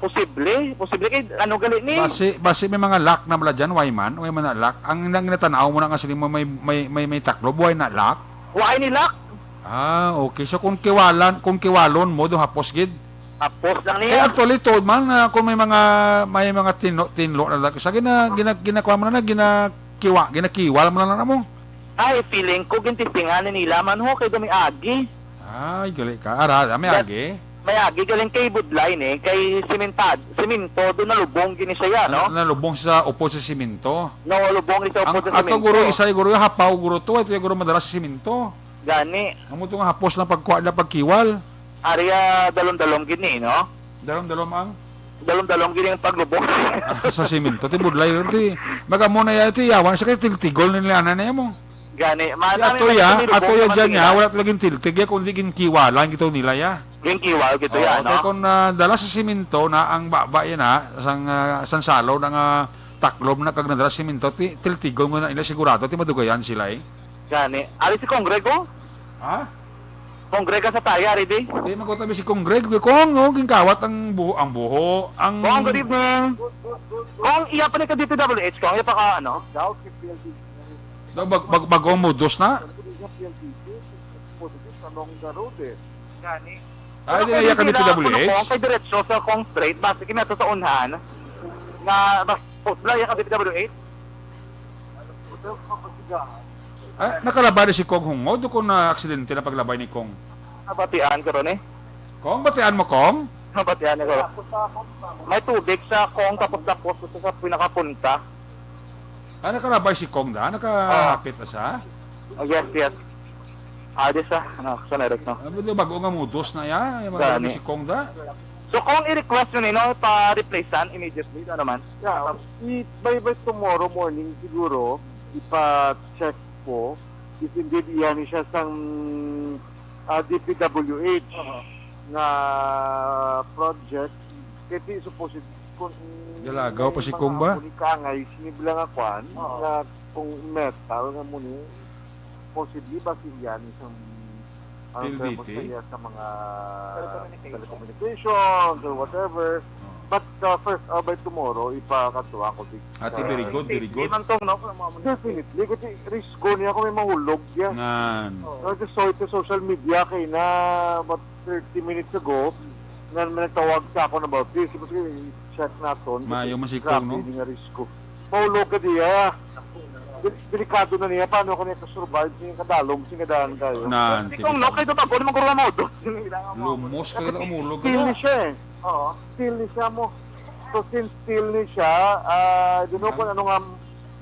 Posible kay ano gali ni? Basi may mga lock na mala dyan, wayman na lock. Ang ginatanaw mo na nga sila mo may taklob, way na lock. Way ni lock? Okay. So kung kiwalon mo do hapos gid. Hapos lang Kaya niya. actually told man kung may mga tinlo na lang sa ginakuha mo na ginakiwal mo na mo. Ay, feeling ko gintisingan nila man ho kay dumi agi. Ay, gali ka. Ara, may agi. May agi galing kay budlay ni kay semento do nalubong gini siya, no? Nalubong sa upo sa simento. No, lubong ni sa upo sa semento. Ato guro isa guro hapaw guro to, ito guro madalas sa simento. Gani. Amo to nga hapos na pagkiwal. Ariya dalom-dalom gini, no? Dalom-dalom gini ang paglubong. Sa simento ti budlay ti. Magamo na ya ti yawan sa kay tiltigol ni ana na mo. Gani. Ato ya dyan ya wala laging tiltig ya kundi kiwalan gito nila ya. Yung kiwal gito ya, no? Kung dala sa simento na ang baba yan sang salo na taklob na kag nadala sa simento ti tiltigol mo na ila sigurado ti madugayan sila eh. Gani. Ali si Kongrego? Kongrega sa taya, ready? Di magkutabi si Kong Greg. Kong, no, gingkawat ang buho. Ang... Kong, good evening. Kong, iya pa ni ka DPWH, Kong, iya pa ka, ano? Bagong modos na. Gani. Ay, di na iya ka ni Kong, PWH. kay diretso sa Kong Straight, basta kinato sa unhan, na, post lang, iya ka DPWH? Ah, nakalabay si Kong hungod o kung na-aksidente na paglabay ni Kong? Nabatian ko ron eh. Kong, batian mo, Kong? Nabatian ko ron. May tubig sa Kong, tapos sa pinakapunta. Ah, nakalabay si Kong da? Nakahapit na siya? Oh, yes. Adis ano, sa direct, no? Bago nga modos na ya. Gani. Si Kong da? So, kung i-request nyo nino, pa-replacean immediately, ano naman? Yeah, by tomorrow morning siguro, ipa-check po if indeed iyan siya sang DPWH na project. Kasi supposed kung Galagaw pa si Kong ba? Kung ikangay, sinibilang akuan na kung metal nga muni, possibly ba siya isang PLDT? sa mga telecommunications or whatever. But first, by tomorrow, ipakatuwa ko. Ate, very good. Di man tong, no? Definitely, kasi risko niya kung may mahulog yan. Ngan. I just saw it sa social media kay na about 30 minutes ago na nagtawag sa ako about this. Kasi check natin. Mayo man si Kong, no? Grabe nga risko. Mahulog ka diya. Delikado na niya. Paano ko niya kasurvive? Siya kadalom, siya kadaan tayo. Nan. Kung no, kayo ba? Pwede magkaroon mo doon. Lumos kayo na umulog. Still ni siya eh. Oo. Still ni siya mo. So since still ni siya, dino ko ano nga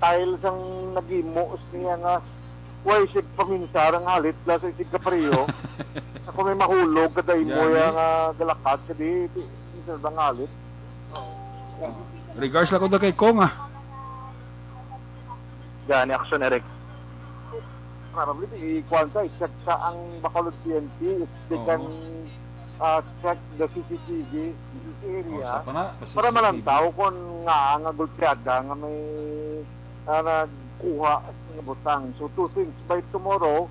tiles ang nagimos niya nga way siya paminsar ang halit plus ay sig kapriyo. Ako may mahulog kada imo yang galakad kadi minsan ang halit. Regards lang ko na kay Kong, ah. Gani, action, Eric. Probably i-qualify, check sa ang Bacolod PNP if they can check the CCTV area para malantaw kung nga gulpiada nga may nagkuha ng butang. So two things, by tomorrow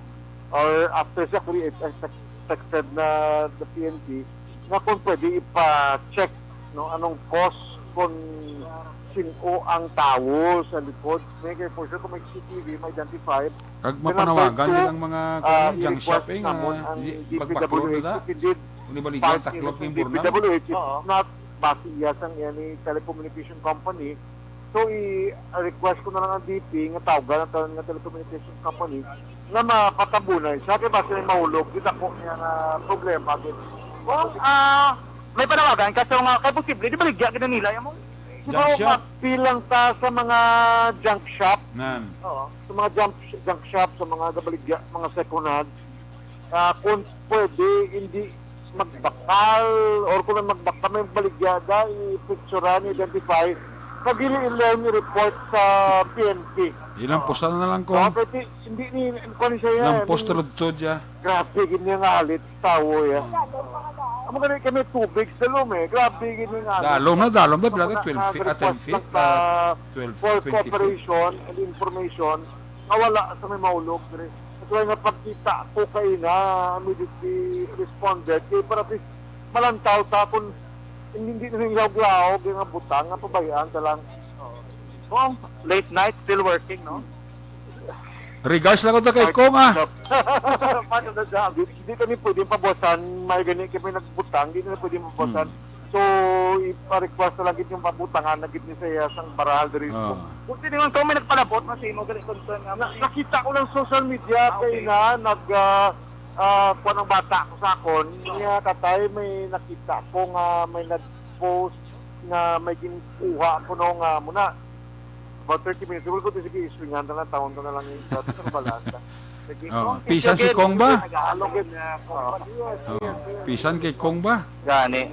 or after siya expected na the PNP na kung pwede ipa-check no, anong cause kung sino ang tao sa likod. May for sure kung may CCTV, may identified. Kag mapanawagan nilang mga junk shopping, pagbaklod na da. Hindi baligyan, taklop ng burnang. DPWH is not basiyas ang yan telecommunication company. So, i-request ko na lang ang DP, nga tawagan ng telecommunication company, na mapatabunan. Sa akin ba sila mahulog, kita ko niya na problema. Well, may panawagan kasi nga, kaya posible, di baligyan ka na nila yan mo? Siguro mapilang ta sa mga junk shop. Nan. Oo. Sa mga junk shop, sa mga gabaligya, mga second hand. Kung pwede, hindi magbakal or kung magbakal may baligyada, i-picturean, identify, pag-ilan report sa PNP. Ilang posta na lang, Kong. Kasi hindi ni siya yan. Ilang posta rudtod ya. Grabe, ganyan nga halit, tawo yan. Amo ganun kami tubig sa lum eh. Grabe, ganyan nga halit. Dalom na, bilata 12 feet, 10 feet, 12, for 20 feet. cooperation and information, nawala sa may maulog. Kaya nga pagkita ko kayo na immediately responded, kaya para at least malantaw ta kung hindi na nilawlaw, yung butang, nga pabayaan ka lang. Oh, late night, still working, no? Regards lang ko na kay Kong, ah. Paano na dyan? Hindi kami pwede pabosan, may ganyan kami nagbutang, hindi na pwede mabosan. So, ipa-request na lang yung pabutangan na git ni saya sang baral dari ko. Kung tinignan ko, may nagpalabot na sino, ganit concern nga. Nakita ko lang social media kay na kuha ng bata ko sa akon, niya katay may nakita ko nga may nag-post na may kinukuha ko nung muna. About 30 minutes, siguro ko ito sige iswingan na lang, taon na lang yung sa balasa. Pisan si Kong ba? Pisan kay Kong ba? Gani.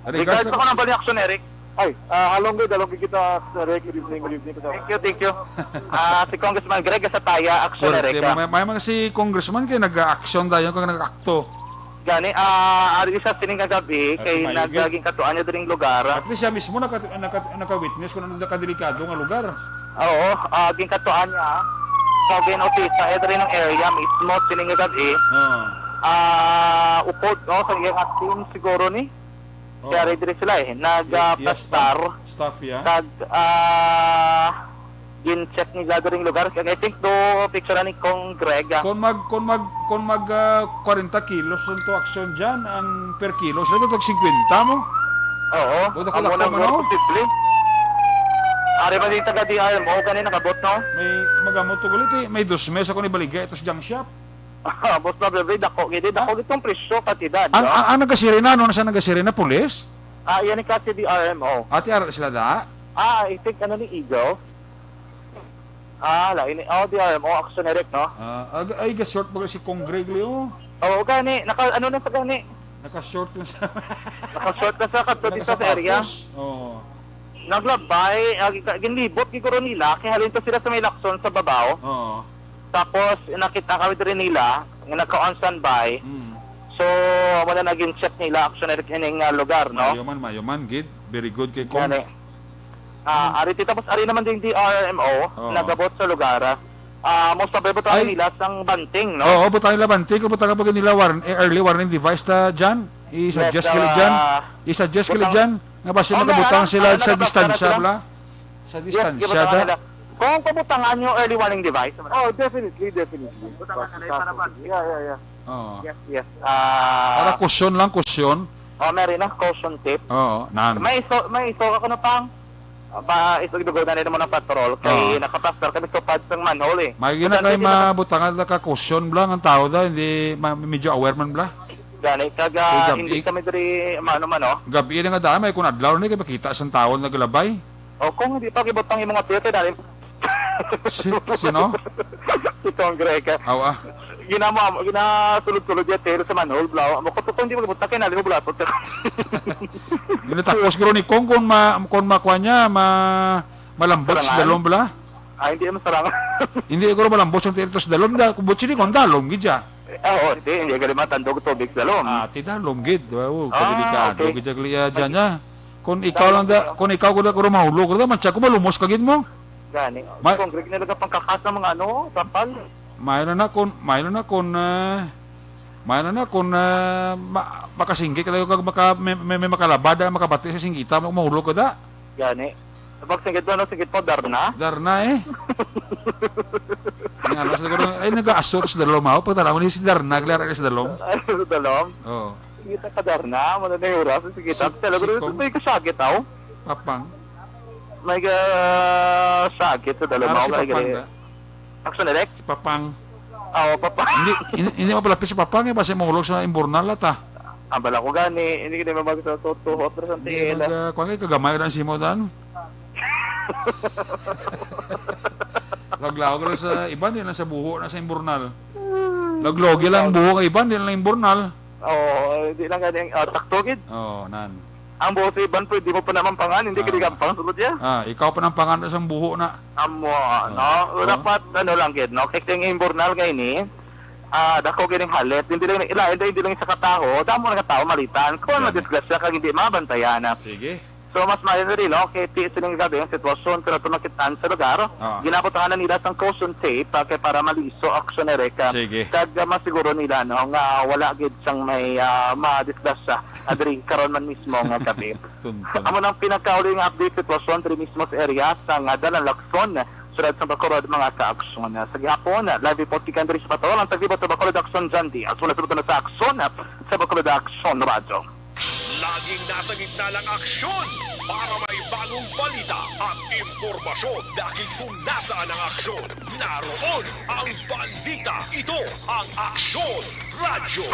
Regards Regards ako ng bali action, Eric. Ay, halong kita sa Eric, good evening. Thank you. Si Congressman Greg sa Taya, action, Eric. May mga si Congressman kay nag-action tayo kung nag-akto. Gani, ari sa sining kagabi, kay nagaging katuan niya diring lugar. At least siya mismo naka-witness kung ano nakadelikado nga lugar. Oo, ging katuan niya. So, ginotisa, ito rin ang area mismo, sining kagabi. upod, no? Sa iyang team siguro ni. Oh. Kaya ready rin sila eh. Nag-pastar. Staff, yeah. Kag, gin-check nila doon lugar. Kaya I think do picture ni Kong Greg. Kung mag 40 kilos to aksyon diyan ang per kilo, sila tag 50 mo. Oo. Buta Ang ko unang mo, no? posible. Ari ba din taga DRMO kanina nakabot no? May magamot to ulit eh. May 2 meses ako ni baligya ito sa junk shop. Boss na bebe dako gitong presyo katidad. Ang nagasirina no nasa nagasirina pulis? Yan ni kasi DRMO. Ati ara sila da. I think ano ni Eagle. Lain ni DRMO action direct no? Ay ga-short ba si Kong Greg Leo? Oo gani ano na sa gani? Naka-short na sa Naka-short na sa kadto dito sa area. Oo. Naglabay, ginlibot giguro nila, kaya halin to sila sa may lakson sa babaw. Oo. Tapos, nakita kami rin nila, naka-on standby. So, wala naging check nila, actionary kining lugar, no? Mayoman, gid. Very good kay Kong. Yan eh. Tapos, ari naman din DRMO, nagabot sa lugar. Most of butangan nila sang banting, no? Oo, butangan nila banting. Kung butangan pa nila early warning device ta dyan. I-suggest Yes, kila dyan. I-suggest kila dyan. Nga ba sila nagabutang sila sa distansya, bla? Sa distansya, da? Kung pabutangan yung early warning device. Oh, definitely. Butangan na para ba? Yeah. Oo. Yes. Para kusyon lang, kusyon. Meron na, caution tip. Oo, nan. May iso ako na pang. Isugdugo na nila mo ng patrol. Kaya nakapastar kami sa pads ng manhole eh. May gina kayo mabutangan na ka kusyon, bla, ang tao da. Hindi medyo aware man, bla. Gani, hindi kami dari mano-mano. Gabi na nga dami, kung adlaw na kayo makita sa tao naglabay. O kung hindi pa kibotang yung mga piyate, dahil Sino? si Kong Greg. Awa. Ginasulod-sulod yan pero sa manhole, blau. Mo ko hindi mo kibotang kinali mo bulatot. Tapos guro ni Kong kung makuha niya, malambot sa dalom, bla. Hindi naman sarang. Hindi ko malambot sa tiro sa dalom, da kubot sini kung dalom, gidya. Oo, hindi ka naman tandog tubig sa lom. Tida lomgid. Wow, delikado okay. Gidya kliya dyan niya. Kung ikaw lang da, kung ikaw ko da kuro mahulog, da mancha ko malumos kagid mo. Gani. Kung Greg nila pang kakas ng mga tapal. Mayroon na kung makasingkit ka tayo may makalabada, makabati sa singgita, mahulog ka da. Gani. Pag singgit mo, darna? Darna eh. Ay, nag-aasor sa dalom ako. Pagtala mo niya si Darna, naglaro sa dalom. Ay, sa dalom? Oo. Sigita ka Darna, mo na yung oras, sigita. Talaga may kasagit ako. Papang. May kasagit sa dalom ako. Si Papang da? Action direct? Si Papang. Oo, Papang. Hindi mapalapit si Papang eh, basta mahulog sa imburnal at Bala ko gani, hindi ka naman magtutuhot pero sa tingin. Kung kagamay na si mo dan. Laglaw ko sa iba, din lang sa buho na sa imburnal. Laglogi lang buho ka iba, din lang imburnal. Oo, hindi lang ganyan taktogid. Oo, nan. Ang buho sa iban, pwede mo pa naman pangan, hindi ka digampang sulod niya. Ikaw pa ng pangan sa buho na. Amo, no? Dapat, lang gid, no? Kaya yung imburnal kayo ni, dako gining halit, hindi lang sa katao, damo na katao malitan. Kung madisgrasya kag hindi mabantayan. Sige. So mas maayon rin, no? Kaya silang gabi yung sitwasyon pero ito nakitaan sa lugar. Ginapotangan na nila sang caution tape para maliso actionary ka. Sige. Kag masiguro nila, no? Nga wala gid sang may madisgrasya adri karon man mismo nga gabi. Amo nang pinakauli nga update sitwasyon diri mismo sa area sang Dalan Lacson. Sunod sa Bacolod mga ka-aksyon. Sa gihapon, live report kikan diri sa Patrol ang taglibot sa Bacolod Action Jandy. At sunod na sa aksyon sa Bacolod Action Radyo. Laging nasa gitna ng aksyon para may bagong balita at impormasyon dahil kung nasaan ang aksyon, naroon ang balita. Ito ang Aksyon Radyo.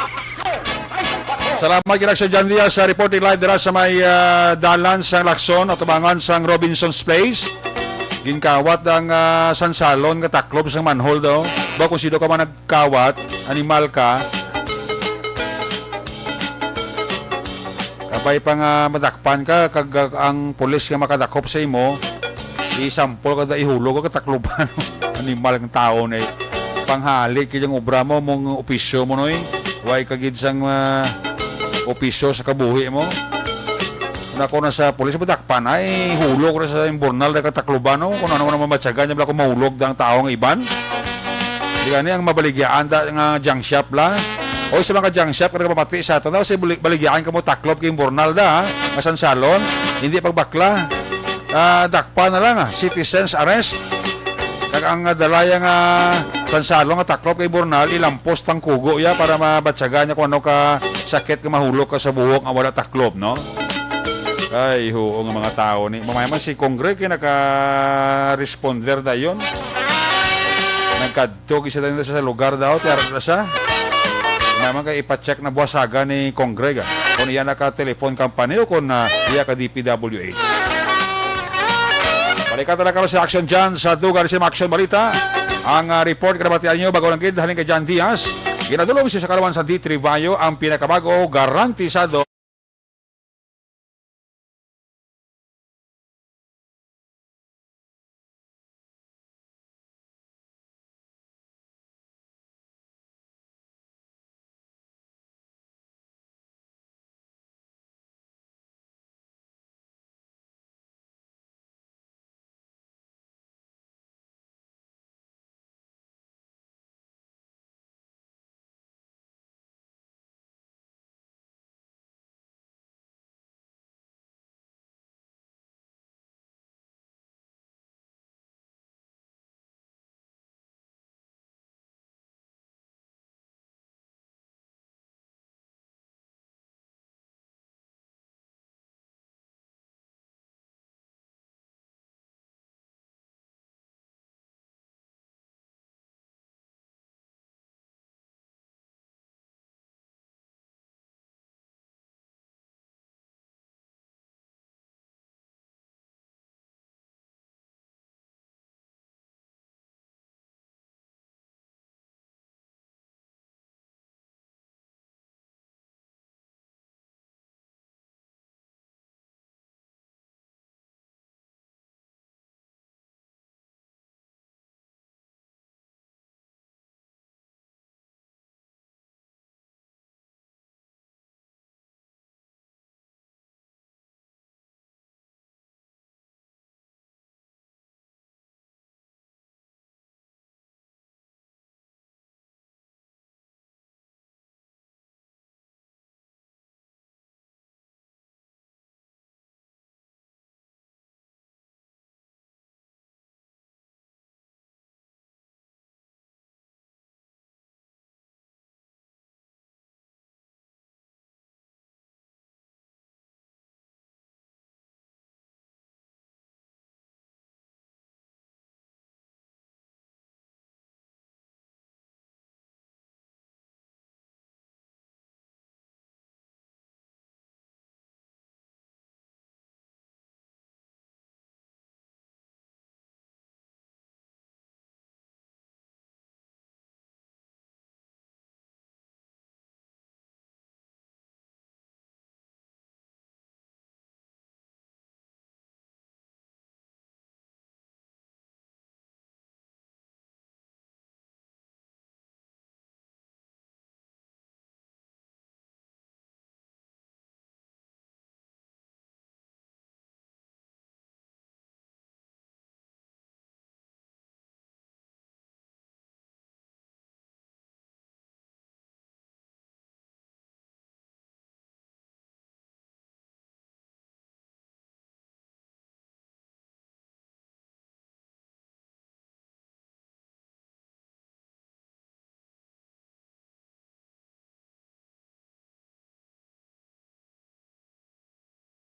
Salamat kina sa John Diaz sa reporting live dira sa may dalan sa Lacson at tubangan sa Robinson's Place. Ginkawat ang sansalon nga taklob sa manhole daw. Ba kung sino ka man nagkawat, animal ka, kapay pa nga madakpan ka, kag ang pulis nga makadakop sa imo, isampol ka da ihulog ka takloban. Animal ng tao na panghalik yung obra mo, mong opisyo mo noy. Huwag kagid sang opisyo sa kabuhi mo. Nako na sa pulis madakpan ay hulog na sa imburnal na katakloban no? Kung ano naman matyagan niya bala kung mahulog da ang tao ng iban. Di gani ang mabaligyaan da nga junk shop la. O sa mga junk shop, kada kapapati sa ito, kasi baligyan ka mo taklop kayong burnal da, masan salon, hindi pagbakla. Dakpa na lang, citizens arrest. Kag ang dalayang sansalo nga taklop kay burnal, ilampos tang kugo ya para mabatsaga niya kung ano ka sakit ka mahulog ka sa buhok nga wala taklop, no? Ay, huo nga mga tao ni. Mamayaman si Kongre kaya naka-responder da yun. Nagkadtog isa tayo sa lugar daw, tiyara na siya. Mamayaman ka ipacheck na buwasaga ni Kongre kung iya naka-telephone company o kung iya ka DPWH. Balikan talaga sa action dyan sa Dugar sa Action Balita. Ang report karabatian nyo bago lang kid halin kay John Diaz. Ginadulong siya sa kalawan sa D3 Bayo ang pinakabago garantisado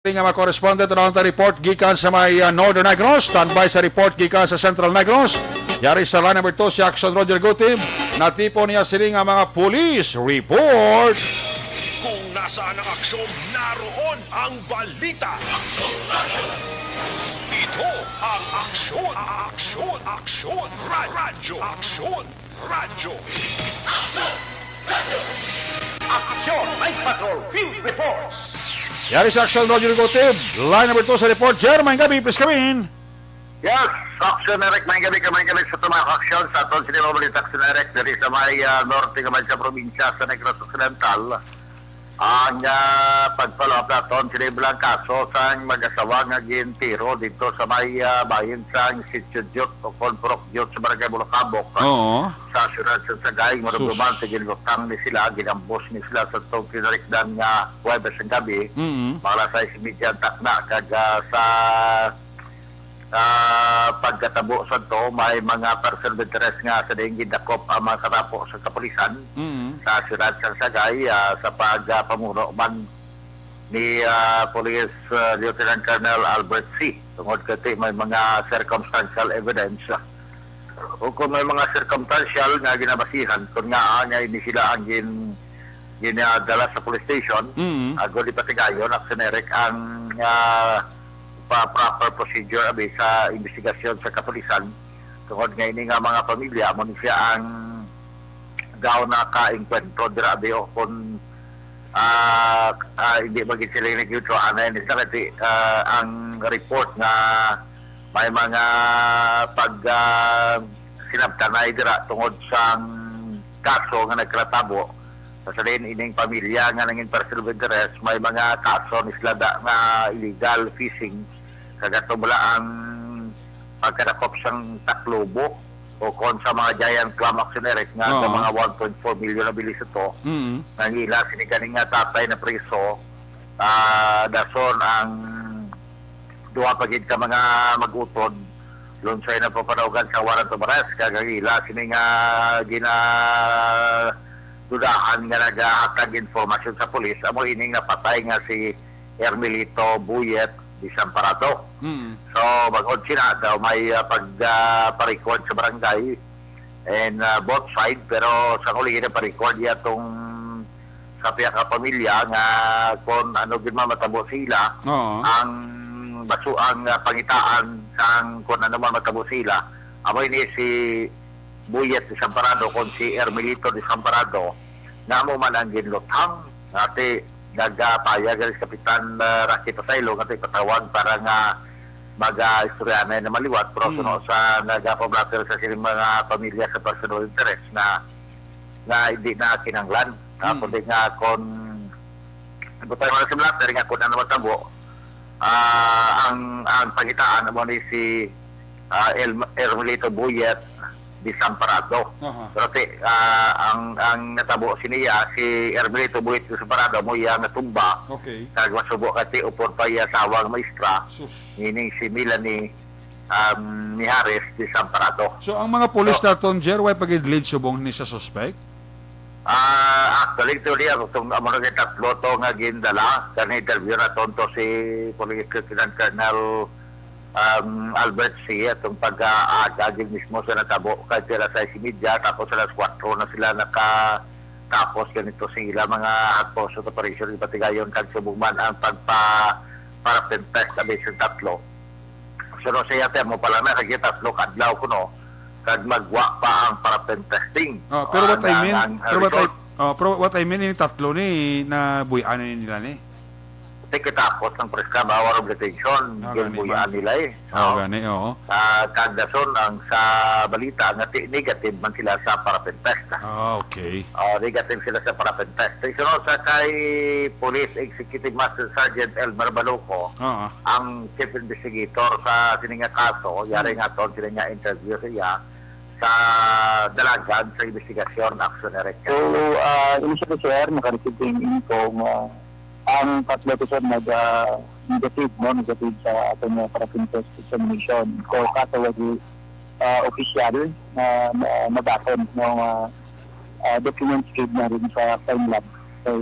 nga mga correspondent around the report gikan sa may Northern Negros, standby sa report gikan sa Central Negros. Yari sa line number 2 si Action Roger Gutib. Natipo niya sila nga mga police report. Kung nasaan ang aksyon, naroon ang balita. Ito ang aksyon, aksyon, aksyon, radyo, aksyon, radyo. Aksyon, Night Patrol, Field Reports. Yari sa Action Roger Gutib. Line number 2 sa report. Jermaine Gabi, please come in. Yes, Action Eric, may gabi sa tumang aksyon sa aton sinirobalik Action Eric dari sa may norte kamay sa probinsya sa Negros Occidental. Ang pag-follow up naton, sinibilang kaso sa mag-asawa nga gintiro dito sa may bahin sa Institute o Conproc Diyot sa Barangay Bulacabok. Oo. Sa syudad sa Sagay, marumduman sa ginlutang ni sila, ginambos ni sila sa itong kinarikdan nga Huwebes ng gabi. Mga lasay si Midyan Takna, sa pagkatabo sa to, may mga person of interest nga sa ding gidakop ang mga karapo sa kapulisan sa syudad sa Sagay sa pagpamuno man ni Police Lieutenant Colonel Albert C. Tungod kati may mga circumstantial evidence. O kung may mga circumstantial nga ginabasihan, kung nga hindi sila ang ginadala sa police station, di patigayon, aksenerek ang proper procedure sa investigasyon sa kapulisan. Tungod nga ini nga mga pamilya, mo siya ang daw na ka-enkwentro dirabi o kung hindi maging sila yung nag-utro, ang report nga may mga sinabtanay dira tungod sa kaso nga nagkratabo sa rin ining pamilya nga nanging person of interest, may mga kaso ni Slada nga illegal fishing kagatong ang pagkadakop sang Taclobo o kon sa mga giant clam actionerik nga sa mga 1.4 million na bilis ito. Nangila sinikaning nga tatay na preso dason ang duha pagid ka mga mag-utod lunsay na papanawgan sa warrant of arrest kagagila sini nga dudahan nga nagahatag informasyon sa pulis amo ining napatay nga si Hermelito Buyet Disamparado. So bagod sila daw may pag-record sa barangay and both side pero sa huli na pa-record yatong sa piyaka pamilya nga kung ano gid matabo sila ang basuang pangitaan sang kung ano man matabo sila amo ini si Buyet Disamparado kung si Hermelito Disamparado na mo man ang ginlutang ati nagpayag si Kapitan Rocky Pasaylo ati patawag para nga mag-istoryanan na maliwat pero suno sa nagpablatter sa sining mga pamilya sa personal interest na hindi na kinanglan kundi nga kung butay mo na si blatter nga kung ano matabo ang pangitaan mo ni si Hermelito Buyet Disamparado. Pero ang natabo siniya si Hermelito Buyet Disamparado mo iya natumba. Kag masubo kati upor pa iya sawang maestra. Meaning si Melanie Mijares Disamparado. So ang mga pulis naton Jer way pagid-lead subong ni sa suspect? Actually, ito niya, kung amon nga tatlo to nga gindala, kan interview na tonto si Police Lieutenant Colonel Albert C. Itong pag-aagagin mismo sa natabo kahit sila sa media, tapos alas 4 na sila nakatapos ganito sila mga outpost of operation ipatigayon kag subugman ang pagpa-parapent test na base tatlo. So no siya mo pala na kag tatlo kadlaw kuno kag magwa pa ang parapent testing. Pero what I mean ini tatlo ni na buyan nila ni. Tikitapos ng preska bawar of detention buyan nila gani kagdason ang sa balita nga negative man sila sa parapent test. Okay. Negative sila sa parapent test. So sa kay Police Executive Master Sergeant Elmer Baluco, ang chief investigator sa sininga kaso, yari nga to sila nga interview siya sa dalagan sa investigasyon action director. So, initially sir, nakareceive yung info ang tatlo to sir negative sa ating parapin test examination. So, katawag official na nabaton ng documents cave na rin sa crime lab. So,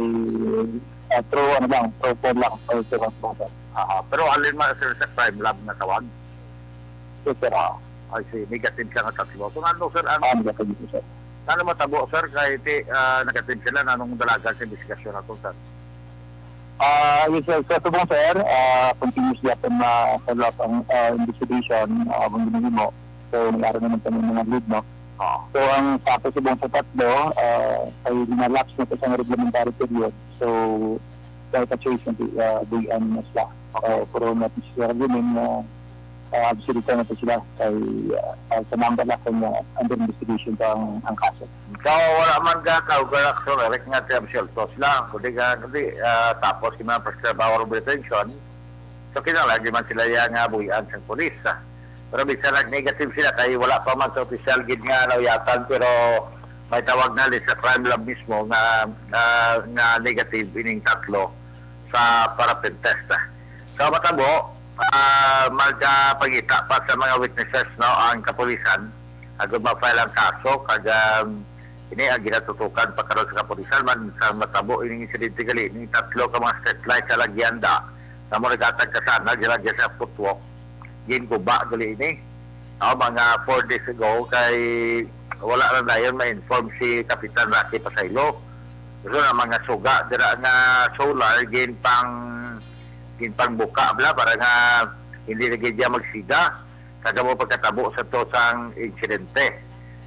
through phone lang. Pero alin man sir sa crime lab na tawag? Yes sir. I see, negative siya nga tatlo. So, ano sir? Negative sir. Ano matabo sir kahit negative sila na nung dalagan sa investigasyon na ito sir? Yes sir, so subong sir, continuously atin follow up ang investigation kung ginigin mo. So, nangyari naman kami mga lead, no? So, ang tapos subong sa tatlo, ay dinalaps na ito sa reglementary period. So, dahil ka-choice na buyan na sila. Pero natin siya rin absolute na po sila kay sa number na kung under investigation pa ang kaso. So, wala man ka kaugal action, Eric nga siya sheltos lang. Kundi tapos yung mga prescribed power of retention, so kinalagi man sila yung buhian sa polis. Pero bisa negative sila kaya wala pa man sa official gid nga nauyatan, pero may tawag na sa crime lab mismo na negative ining tatlo sa parapin test. So matabo, magpagita pa sa mga witnesses ang kapulisan agad ma-file ang kaso kag ini ang ginatutukan pa karon sa kapulisan man sa matabo ining insidente gali ni tatlo ka mga street light sa Lagyanda na mo nagtatag kasana gilagya sa footwalk ginguba gali ini mga 4 days ago kay wala na dayon ma-inform si Kapitan Rocky Pasaylo so na mga suga dira nga solar ginpang buka para nga hindi na gidya magsiga kada mo pagkatabo sa to sang insidente.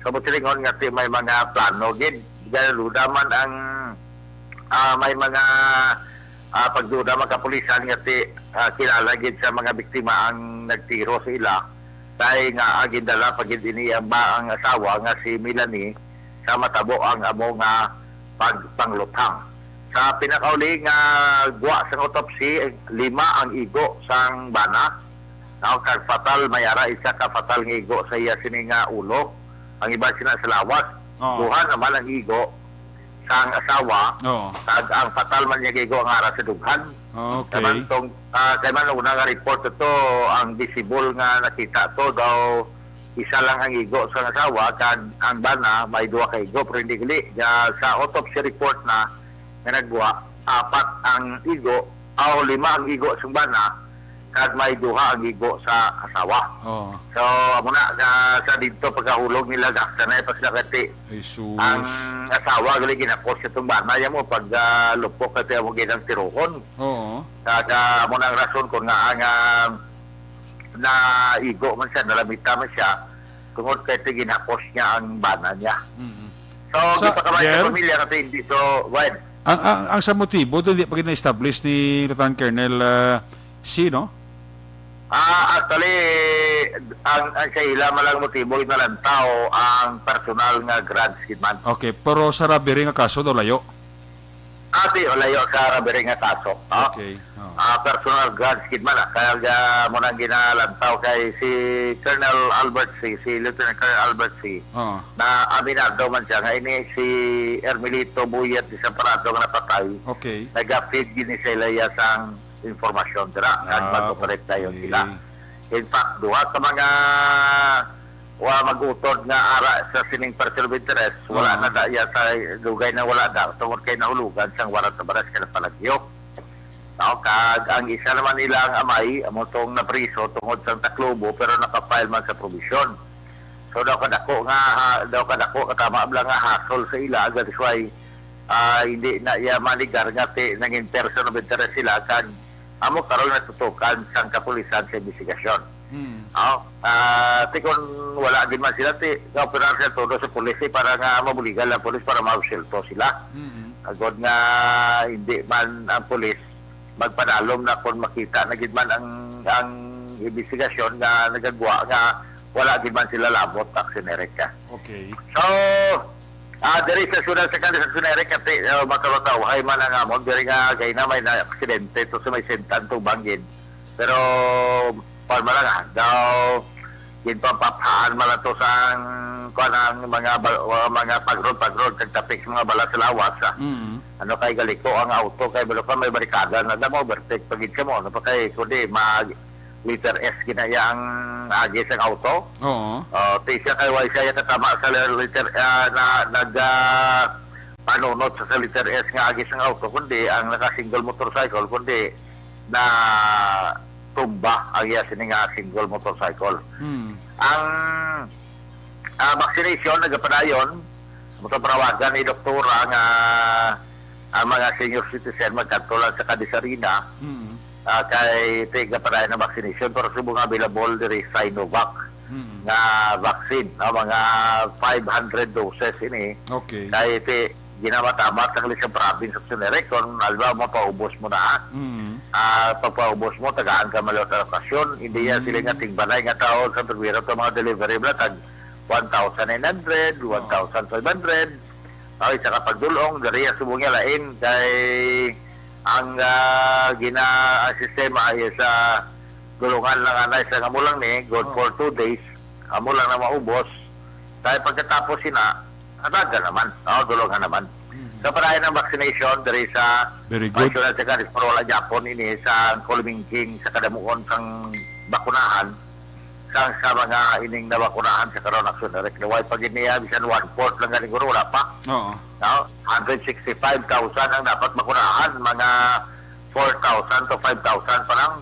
So mo tilingon nga may mga plano gid galuda man ang may mga pagduda mga kapulisan nga kilala gid sa mga biktima ang nagtiro sa ila dahil nga agindala pagid ini ang asawa nga si Melanie sa matabo ang amo nga pagpanglutang. Sa pinakauli nga guwa sa autopsy 5 ang igo sang bana. Kag fatal mayara isa ka fatal nga igo sa iya sini nga ulo. Ang iba sina sa lawas. Duha naman ang igo sang asawa. Kag ang fatal man niya igo ang ara sa dughan. Okay. Kay man una nga report ito ang visible nga nakita to daw isa lang ang igo sa asawa kag ang bana may duha ka igo pero hindi gali sa autopsy report na nagbuha 4 ang igo o 5 ang igo sa bana kag may duha ang igo sa asawa. So amo na sa dito pagkahulog nila gasta na pas nakati ang asawa gali ginapos itong bana ya mo pag lupok kay mo ginang tirohon. Kag amo na ang rason kung nga ang na igo man siya nalamita man siya tungod kay ginapos niya ang bana niya. So kita kamay sa pamilya kasi hindi so wide. Ang sa motibo, hindi pa gina-establish ni Lieutenant Colonel C, no? Actually, ang sa ila malang motibo inalantaw ang personal nga grant skidman. Okay, pero sa robbery nga kaso daw layo? Layo sa robbery nga kaso. Okay. Personal grant skidman. Kaya mo nang ginalantaw kay si Colonel Albert C, si Lieutenant Colonel Albert C, na aminado man siya nga ini si Ermelito Buyet di sa Parado nga napatay. Okay. Nag-feed gini sa ilaya sang informasyon dira at mag-operate tayo sila. In fact, duha sa mga mag-utod nga ara sa sining person of interest, wala na daya sa lugay na wala da tungod kay nahulugan sang warat sa baras kay palagyo. Kag ang isa naman nila ang amay amo tong napriso tungod sang Taclobo pero nakapile man sa provision. So daw kadako katama lang nga hasol sa ila agad why hindi na iya manigar nga naging person of interest sila kag amo karon natutukan sang kapulisan sa investigasyon. Tikon wala din man sila operar sa todo sa pulis para nga mabuligan ang pulis para ma-shelto sila. Agod nga hindi man ang pulis magpadalom na kung makita na gid man ang investigasyon nga nagagawa nga wala gid man sila labot aksionere ka. Okay. So diri sa sunod sa kanila sa sunere kasi makalutaw ay man nga mo diri nga kay na may na aksidente to sa may sentan to banggid pero palma lang daw ginpapapaan man to sang kuan mga pagrod kag tapik mga bala sa lawas ano kay galiko ang auto kay balo pa may barikada na mo overtake pagid ka mo ano pa kay kundi liter S ginaya ang agi sa auto. Tisya kay way siya katama sa liter panunot sa liter S nga agi sa auto kundi ang naka-single motorcycle kundi na tumba ang iya sini nga single motorcycle. Ang vaccination nagapadayon mutaprawagan ni doktora nga ang mga senior citizen magkatulan sa Kadisarina kay tiga pa na vaccination pero subong available diri Sinovac nga vaccine mga 500 doses ini. Okay. Kay ginawa tama sa Quezon province of Sunere kung alba mo paubos mo na pagpaubos mo, tagaan ka malot sa okasyon. Hindi yan sila nga tigbanay nga tao sa turbiro sa mga delivery bla, tag 1,900, 1,500. Okay, sa kapagdulong, dariya subong niya lain kay ang sistema ay sa gulungan lang anay sa kamulang ni, good for 2 days, kamulang na maubos. Dahil pagkatapos sina, ataga naman, dulungan naman. Sa parayan ng vaccination, dari sa Very good. National Secretary for Wala Japon ini sa Kolmingking sa kadamuon sang bakunahan sang sa mga ining na bakunahan sa karon aksyon direct naway pag niya bisan 1/4 lang ganing wala pa. Oo. No? 165,000 ang dapat bakunahan, mga 4,000 to 5,000 pa lang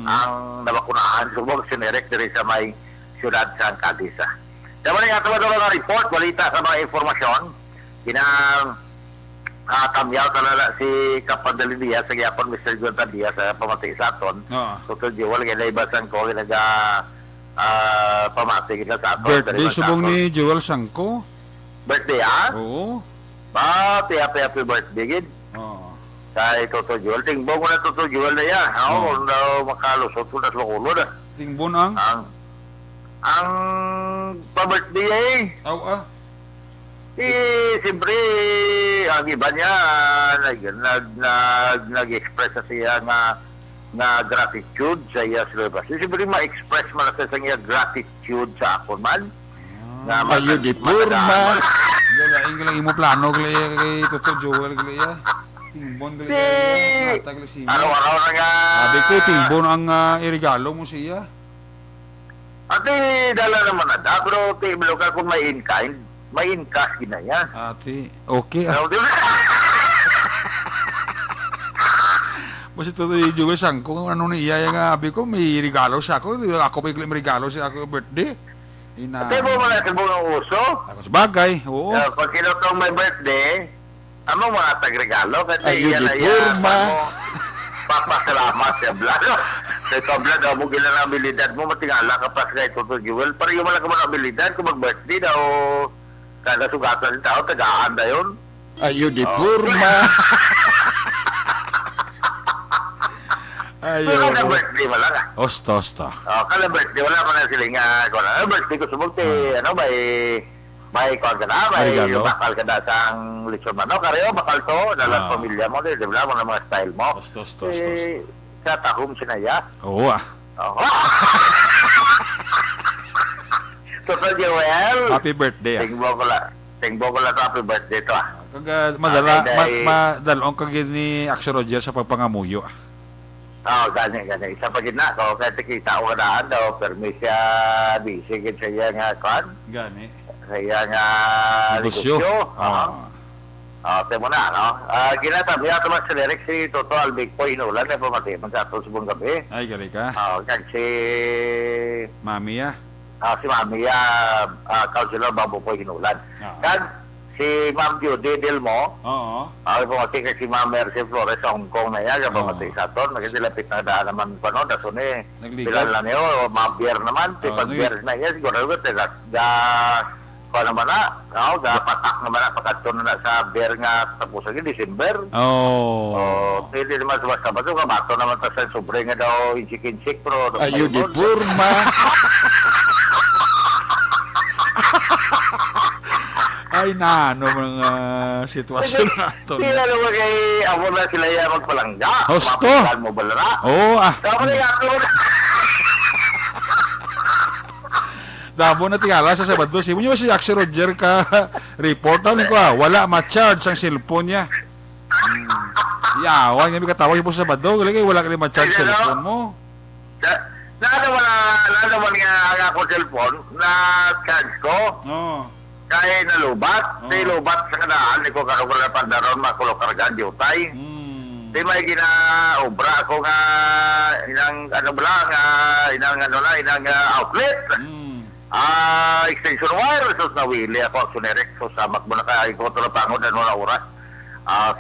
ang nabakunahan subog sinerek diri sa may siyudad sa Cadiz. Dama nga tawag nga report balita sa mga informasyon kinang kamyaw talaga si Kapadali Diaz sa gyapon Mr. Jonathan Diaz sa pamati sa aton. So to Joel kay naibasan ko naga pamati kita sa aton. Birthday subong ni Joel Sangko. Birthday ha? Oo. Happy birthday gid. Oo. Kay Toto Joel tingbong mo na Toto Joel na yan. Kung daw makalusot ko na sa kulod. Tingbon ang pa-birthday eh. Siyempre, ang iba niya, nag-express sa siya nga gratitude sa iya celebration. Siyempre, ma-express man sa siya gratitude sa ako man. Ayo di purma. Galaing galang imo plano kay Toto Joel galaya. Tingbon galaya. Araw-araw na nga. Sabi ko tingbon ang irigalo mo siya. Ate, dala naman na da. Pero, lokal kung may in-kind. May in-cash ginaya. Ate, okay. Basta ito yung Joel Sangko, ano na iya yung abi ko, may regalo siya ako. Ako may regalo siya ako birthday. Ate mo mo na sa buong uso? Ako sabagay, oo. Pag kinotong may birthday, amo mga tagregalo. Kasi ayun, yan na purma. Papasalamat sa Blado. Sa ito, Blado, mo gila na abilidad mo, matingala ka pa sa ito to Joel. Pero yung malaki mo na abilidad, kung mag-birthday daw, kada sugatan ng tao, tagaan na yun. Ayun, di purma. Ayun. Pero kada birthday wala ka. Osta. Kada birthday, wala man na sila nga. Birthday ko sumulti, may kwan ka na, may bakal ka na sang lechon manok. Kareo, bakal to, dalang pamilya mo, di ba mo na mga style mo. Osta. Sa tahom sinaya. Oo Toto Joel. Happy birthday. Tingbo ko lang happy birthday to Kag madalong kag ni Action Roger sa pagpangamuyo. Gani. Isa pa gid na ko kay kita ko kadaan daw permisya busy gid siya nga kwan. Gani. Kaya nga negosyo. Temo na, no? Ginatabi ato mas lyrics si Toto Albic po inulan na pamati man sa ato subong gabi. Ay, gali ka. Kag si Mami ya. Si Mami Councilor Bambo po inulan. Kag si Ma'am Judy Delmo. Oo. Pamati kay si Ma'am Mercy Flores sa Hong Kong na yan. Pamati sa aton. Nagdilapit na daan naman pa no. Daso ni. Bilan lang niyo. Mabier naman. Pag-bier na yan. Siguro naman na. Patak naman na. Pagkaton na sa beer nga tapos lagi December. Pwede naman sa basta-basta. Kabato naman ta sa sobre nga daw insik-insik. Ayun, di purma. Ay ano mga sitwasyon nato. Sila naman kay amo na sila yan magpalangga. Hosto. Mapitan mo ba na? Oo Tapos na upload. Damo na tingala sa Sabado. Simo nyo si Action Roger ka report na ko wala ma-charge ang cellphone niya. Yawan nga may katawag po sa Sabado. Wala ka ma-charge cellphone mo. Naman nga ako cellphone na charge ko. Kaya nalubat. Lubat sa kanaan. Hindi ko karong na pandaron makulokargan di utay. Di may gina-obra ako nga inang outlet. Extension wire. So nawili ako aksionerek. So samak mo na kaya ko ito na pangod na nung oras.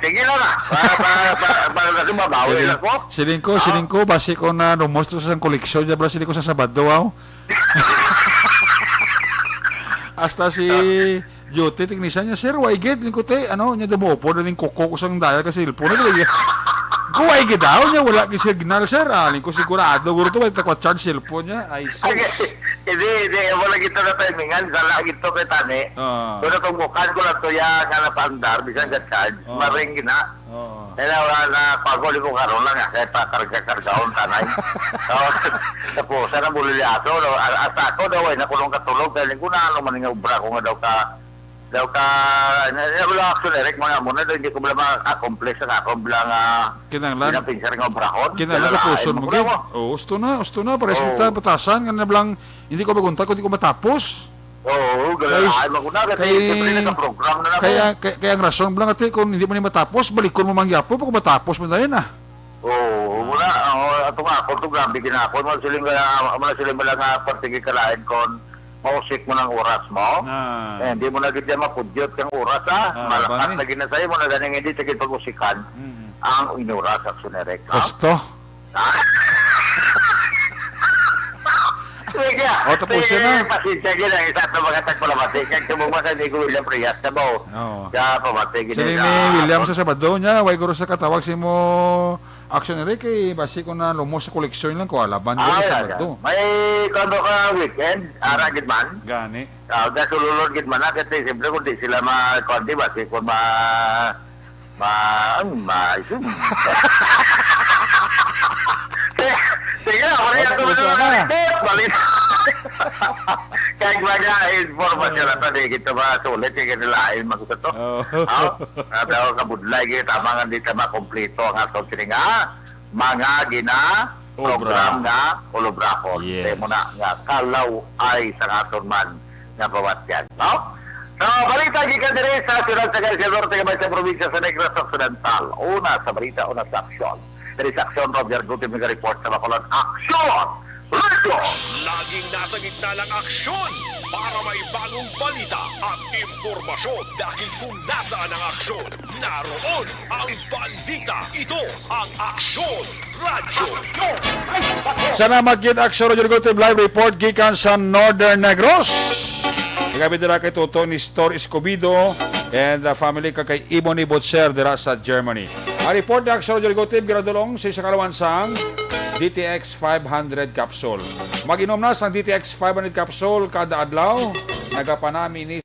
Sige lang na. Para kasi mabawi lang ko. Silingko, basi ko na numostro sa koleksyon. Diyan silingko sa Sabado, Hasta si Jote, tignisan niya, Sir, why get? Lingko te, niya dumupo na din koko ko sang daya kasi ilpo na. Kuway gidaw niya, wala ki signal, sir. Aling ko sigurado. Guro to, may takwa charge cellphone niya. Ay, Hindi, wala gito na timingan. Sala gito kay Tani. Kung natungkukan ko lang to ya, nga napandar, bisan ka charge, maring gina. Kaya wala na, paguli ko karoon lang, kaya pakarga-kargaon tanay. Tapos, sana bulili ato. At ako daw ay nakulong katulog, dahil ko na ano man nga ubra ko nga daw ka wala action direct mga muna daw hindi ko bala ma-accomplish sa ako bilang kinanglan pinapinsar nga obrahon kinanglan ko puson mo gid gusto na pares kita batasan nga na bilang hindi ko magunta kundi ko matapos gala ay maguna kasi siyempre naka-program na nako kaya ang rason bilang ati kung hindi mo ni matapos balikon mo mangyapo pag matapos mo dayon muna ato nga ako to grabe ginako mo siling bala nga partige kalain kon mausik mo ng oras mo. Hindi mo na gid mapudyot yung oras malakas na ginasay mo na ganing hindi sa pag-usikan ang inuras action direct. Gusto. Sige. Tapos na. Pasensya gina isa sa mga tagpalabati. Kaya tumuma sa Diego William Prias na ba? Kaya pamati gina. Sili ni William sa Sabado niya, way guro sa katawag si mo action direct kay basi ko na lumos sa koleksyon lang ko alaban ko sa Sabado. May kondo ka weekend, ara gid man. Gani. Gasululod gid man kasi siyempre kung di sila ma-kondi basi kung sige, wala yan ito balik. Kaya mga informasyon na ito, di kita ba sulit, kaya nilain magkita ito. Daw kabudlay, kaya tama nga dito makomplito ang atong tininga, mga program nga ulubrahon. Kaya mo na nga kalaw ay sa aton man nga bawat yan. So, balita gikan dire sa Ciudad Sagay Norte sa probinsya sa Negros Occidental. Una sa balita, una sa aksyon. Dari sa aksyon, Roger Gutim nga report sa Bacolod. Aksyon! Radio! Laging nasa gitna ng aksyon para may bagong balita at impormasyon dahil kung nasaan ang aksyon, naroon ang balita. Ito ang Aksyon Radio. Salamat gid Aksyon Radio Gutim live report gikan sa Northern Negros. Gabi dira kay Toto ni Store Escobido and the family kay Iboni Botser dira sa Germany. Ang report ng Aksyon Radio Gutim giradulong sa kalawansang DTX 500 capsule. Mag-inom na sa DTX 500 capsule kada adlaw. Nagapanami ni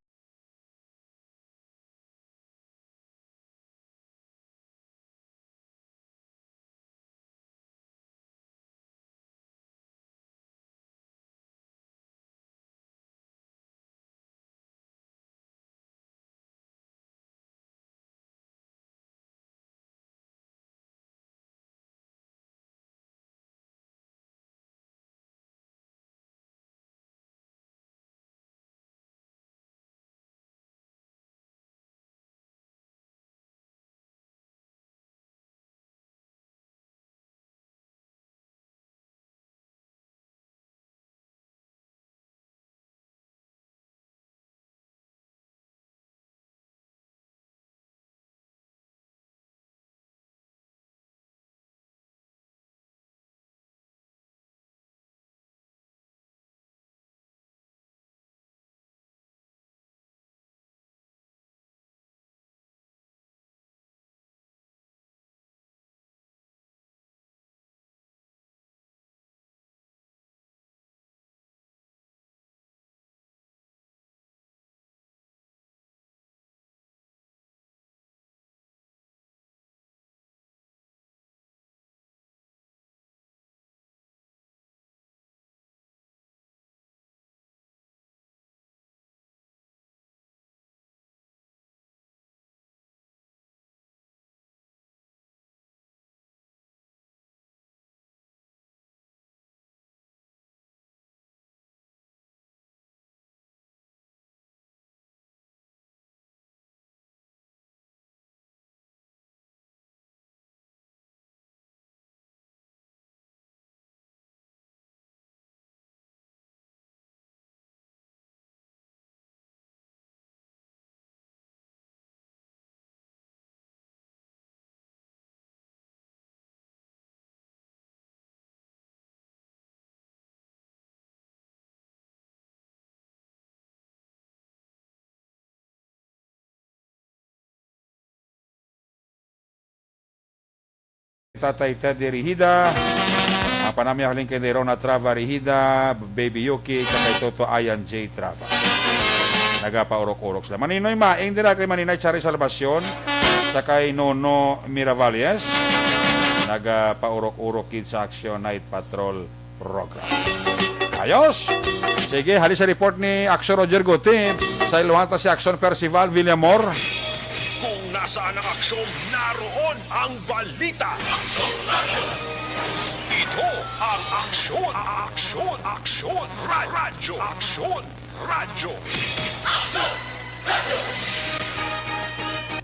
Tatay Teddy Rihida, panami haling kay Rona Trava Rihida, Baby Yuki, kay Toto Ayan J. Trava. Nagapaurok-urok sila. Maninoy maing dira kay Maninay Chari Salvacion, sa kay Nono Miravalles, nagapaurok-urok kid sa Action Night Patrol Program. Ayos! Sige, hali sa report ni Action Roger Guti, sa iluhanta si Action Percival Villamor. Kung nasaan ang aksyon, naroon ang balita. Ito ang aksyon, radyo, radyo.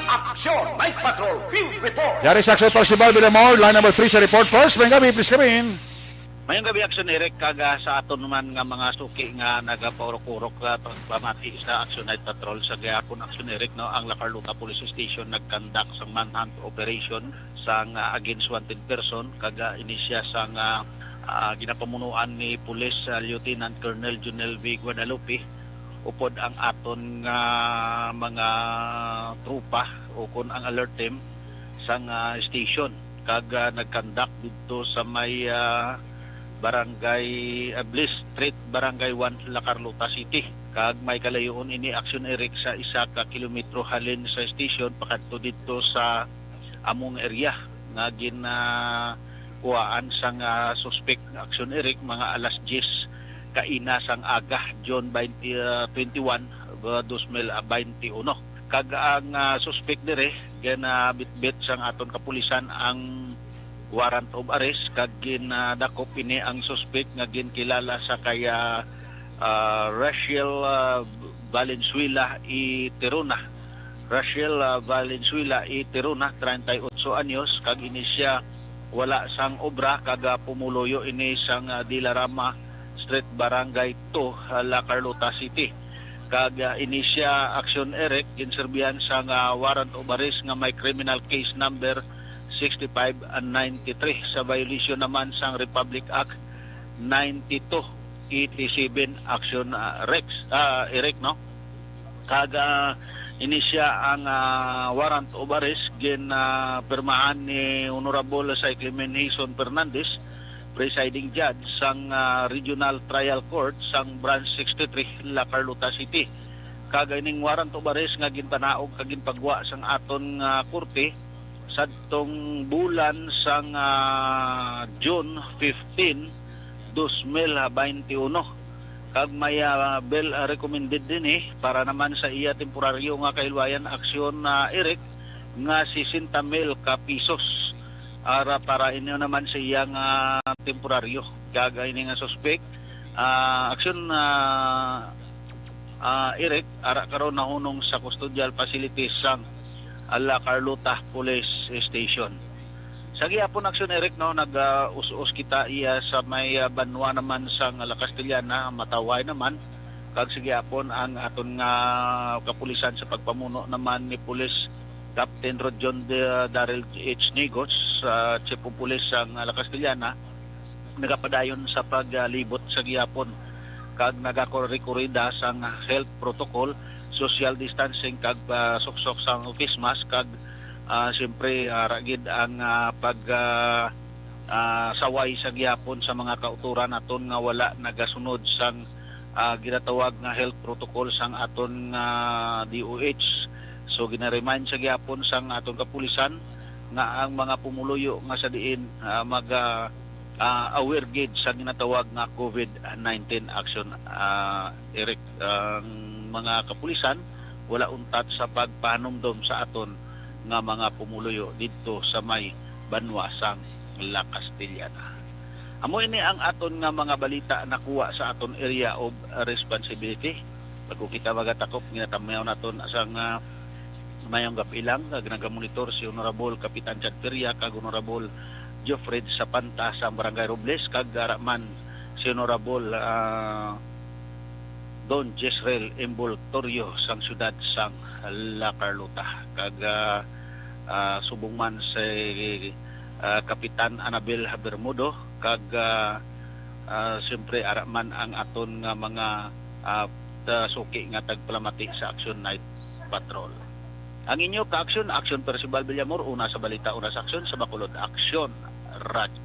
Aksyon! Night Patrol! Field Report! Yari sa Action Percival Villamor, line number 3 sa report first. May gabi, please come in. Mayong gabi, Action Eric, kaga sa aton naman nga mga suki nga nagapaurok-urok pagpamati sa Action Night Patrol sa gayapon Action Eric, no, ang La Carlota Police Station nagkandak sa manhunt operation sa against wanted person, kaga inisya sa ginapamunuan ni Police Lieutenant Colonel Junel V. Guadalupe upod ang aton mga trupa o kun ang alert team sa station, kaga nagkandak dito sa may Barangay Bliss Street, Barangay 1, La Carlota City. Kag may kalayoon ini Action Eric sa 1 kilometro halin sa station pakadto dito sa among area nga ginakuhaan sang suspect Action Eric mga alas 10 kaina sang aga June 21, 2021. Kag ang suspect dire ginabitbit sang aton kapulisan ang warrant of arrest kag ginadakop ini ang suspect nga ginkilala sa kaya Rachel Valenzuela y Teruna. Rachel Valenzuela y Teruna, 38 anyos, kag ini siya wala sang obra kag pumuloyo ini sang Dilarama Street, Barangay 2, La Carlota City. Kag ini siya Action Eric ginserbihan sang warrant of arrest nga may criminal case number 65 and 93 sa violation naman sang Republic Act 9287 Action Eric, no? Kaga inisya ang warrant of arrest permahan ni Honorable Sir Clement Hison Fernandez, presiding judge sang Regional Trial Court sang Branch 63 La Carlota City. Kaga ining warrant of arrest nga ginpanaog kag ginpagwa sang aton korte sadtong bulan sang June 15, 2021. Kag may bail recommended din para naman sa iya temporaryo nga kailwayan aksyon Eric nga 60,000 ka pesos para inyo naman sa iya nga temporaryo. Kag ini nga suspect aksyon Eric ara karon nahunong sa custodial facilities sang La Carlota Police Station. Sa gihapon Action Eric, no, nag-us-us kita iya sa may banwa naman sang La Castellana, mataway naman. Kag sa gihapon ang aton nga kapulisan sa pagpamuno naman ni Police Captain Rodjon Daryl H. Negos, Chief of Police sang La Castellana, nagapadayon sa paglibot sa gihapon. Kag nagakorida sang health protocol, social distancing kag suksok sang face mask kag siyempre ragid ang saway sa gihapon sa mga kauturan aton nga wala nagasunod sang ginatawag nga health protocol sang aton DOH. So gina-remind sa gihapon sang aton kapulisan nga ang mga pumuluyo nga sa diin aware gid sa ginatawag nga COVID-19 action Eric. Mga kapulisan wala untat sa pagpahanumdom sa aton nga mga pumuluyo dito sa may banwa sang La Castellana. Amo ini ang aton nga mga balita nakuha sa aton area of responsibility. Pag kita magatakop ginatamayaw naton asang mayong gapilang nagamonitor si Honorable Kapitan Chad Peria kag Honorable Geoffrey Sapanta sa Barangay Robles kag araman si Honorable Don Jezreel Embultorio sang syudad sang La Carlota. Kag subong man sa Kapitan Anabel Bermudo kag siyempre araman ang aton nga mga suki nga tagpalamati sa Action Night Patrol. Ang inyo ka-aksyon, Aksyon Percival Villamor, una sa balita, una sa aksyon, sa Bacolod, Aksyon Radio.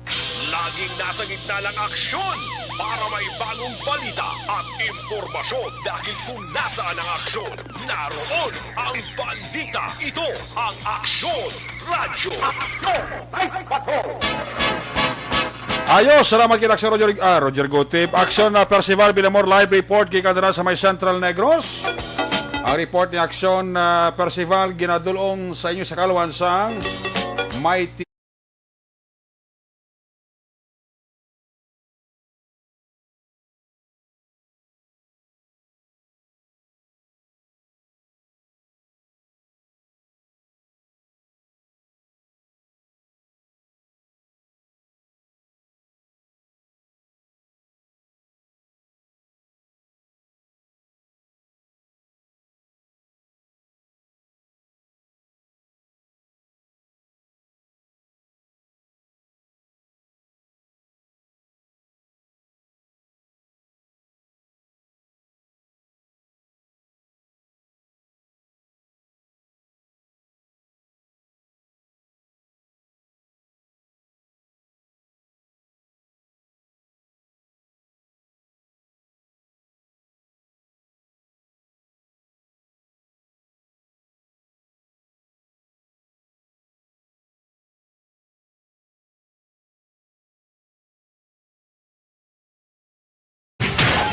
Laging nasa gitna ng aksyon para may bagong balita at impormasyon dahil kung nasaan ang aksyon, naroon ang balita. Ito ang Aksyon Radio. Ayos, salamat kita sa Roger Gutip. Aksyon na Percival Villamor live report kikadara sa may Central Negros. Ang report ni Aksyon na Percival ginadulong sa inyo sa Kalawansang Mighty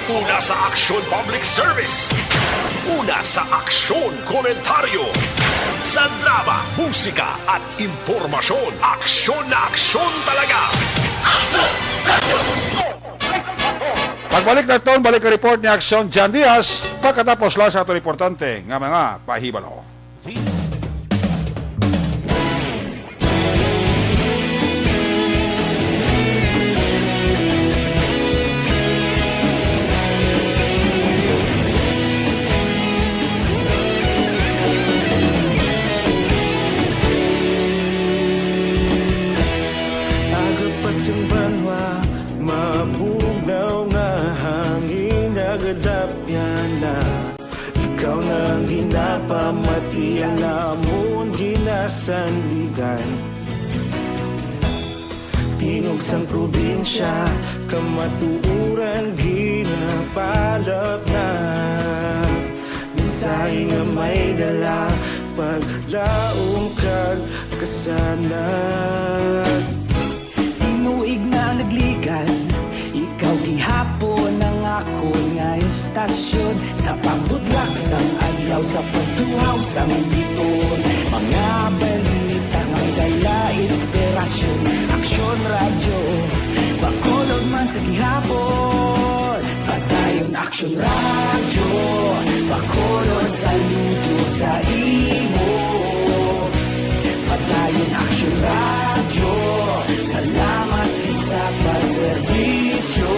Una sa Aksyon Public Service. Una sa Aksyon Komentaryo. Sa drama, musika at impormasyon. Aksyon na aksyon talaga. Pagbalik na ito, balik ang report ni Aksyon Jan Diaz pagkatapos lang sa ito importante nga mga pahibalo. Banwa, mabugnaw nga hangin nagadapyan na. Ikaw nang ginapamati ang namon ginasandigan. Tingog sang probinsya, kamatuuran ginapalap na. Minsay nga may dala, paglaong kag kasanad. Tinuig na nagligan, ikaw gihapon ang ako nga estasyon. Sa pagbutlak sang adlaw, sa pagtuhaw sang biton. Mga balita may dala inspirasyon. Aksyon radyo, Bacolod man sa gihapon. Padayon Aksyon radyo, Bacolod saludo sa imo. Padayon Aksyon radyo, salamat sa pagserbisyo.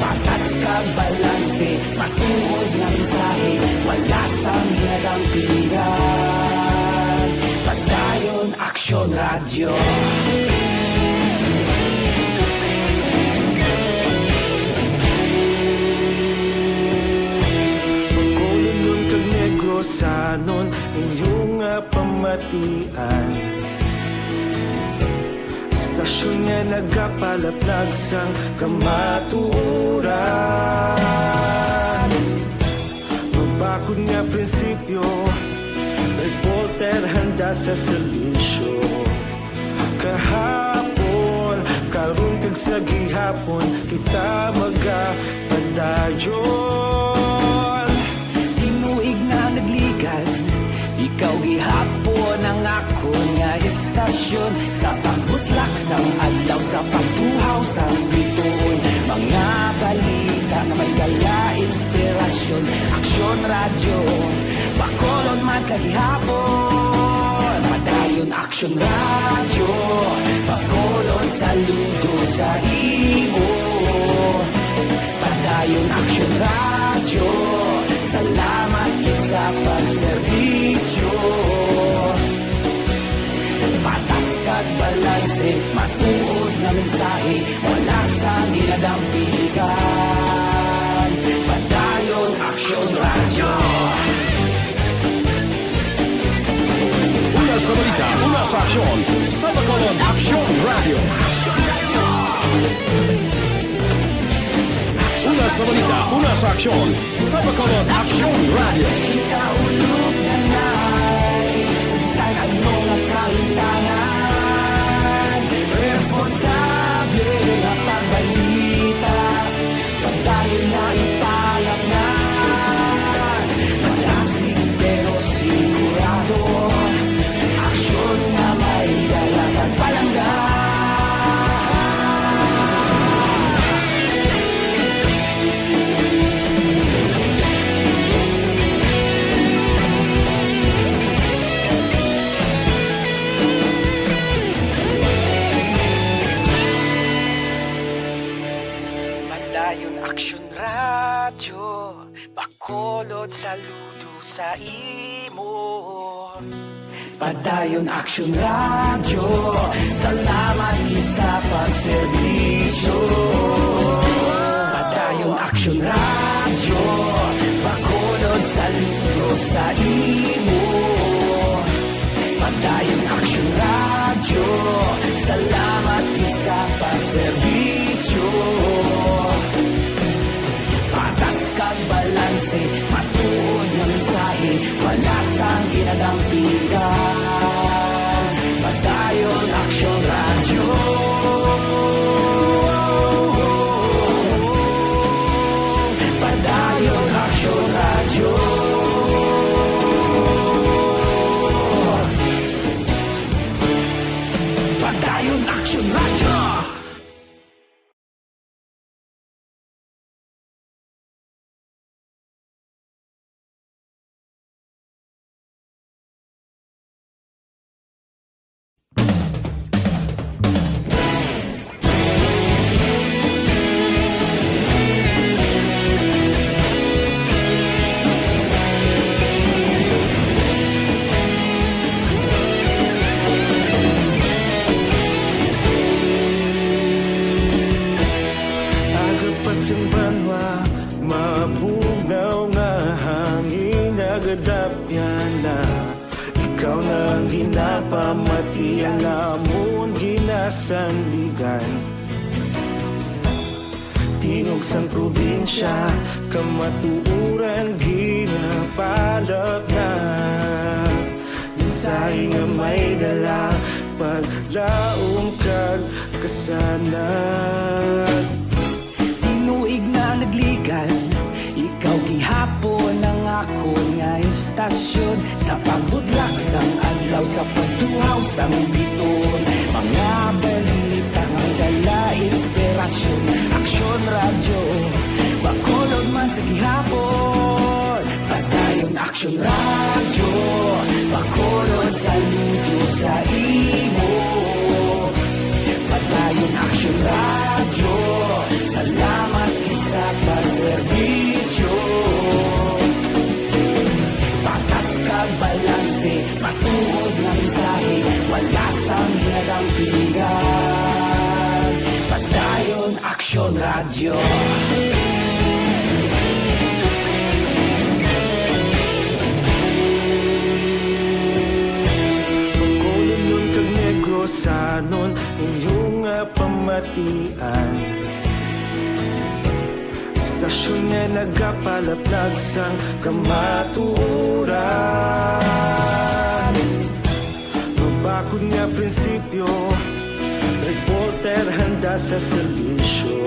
Patas ka balanse, patuod na mensahe, wala sang hinadampingan. Padayon Aksyon radyo. Bacolod kag Negrosanon, inyong pamatian. Stasyon nga nagapalaplag sang kamatuuran. Mabakod nga prinsipyo, reporter handa sa serbisyo. Kahapon, karon kag sa gihapon, kita magapadayon. Tinuig na nagligan, ikaw gihapon ang ako nga estasyon. Sa pagbutlak sang adlaw, sa pagtuhaw sang biton. Mga balita na may dala inspirasyon. Aksyon radyo, Bacolod man sa gihapon. Padayon Aksyon radyo, Bacolod saludo sa imo. Padayon Aksyon radyo, salamat sa pagserbisyo. Patas kag balanse, matuod na mensahe, wala sang hinadampigan. Padayon Aksyon radyo. sa aksyon sa Bacolod Action Radio. Una sa balita, una sa aksyon sa Bacolod Action Radio. Ikaulog na na'y saan ang mga kaintangan, responsable na pagbalita, pagdahil na italak na malasig pero sigurado, aksyon na may dalagang palangga. Padayon Aksyon Radyo, Bacolod saludo sa imo. Padayon Action Radio, salamat gid sa pagserbisyo. Padayon Action Radio, Bacolod saludo sa imo. Padayon Action Radio, salamat gid sa pagserbisyo. Patas kag balanse, matuod ng mensahe, wala sang ginadampigan. Padayon Action Radio. Padayon Action Radio. Padayon Action Radio. Agapasang banwa, mabugaw nga hangin nagadapyan na. Ikaw nang ginapamatian namon ginasandigan. Tinog sang probinsya, kamatuuran ginapalap na. Minsay nga may dala, paglaom kag kasanag. Tinuig na nagligan, ikaw gihapon ang ako nga istasyon. Sa pagbudlak sang adlaw, sa pagtuhaw sang biton, mga balita nga dala inspirasyon. Aksyon Radio, Bacolod man sa gihapon. Padayon Action Radio, Bacolod saludo sa imo. Padayon Action Radio, salamat sa pagserbisyo. Patas kag balanse, matuod na mensahe, wala sang ginadampigan. Padayon Action Radio. Bacolod nun kag Negros sanon inyong pamatian. Istasyon nga nagapalaplag sang kamatuuran. Mabakod nga prinsipyo, reporter handa sa serbisyo.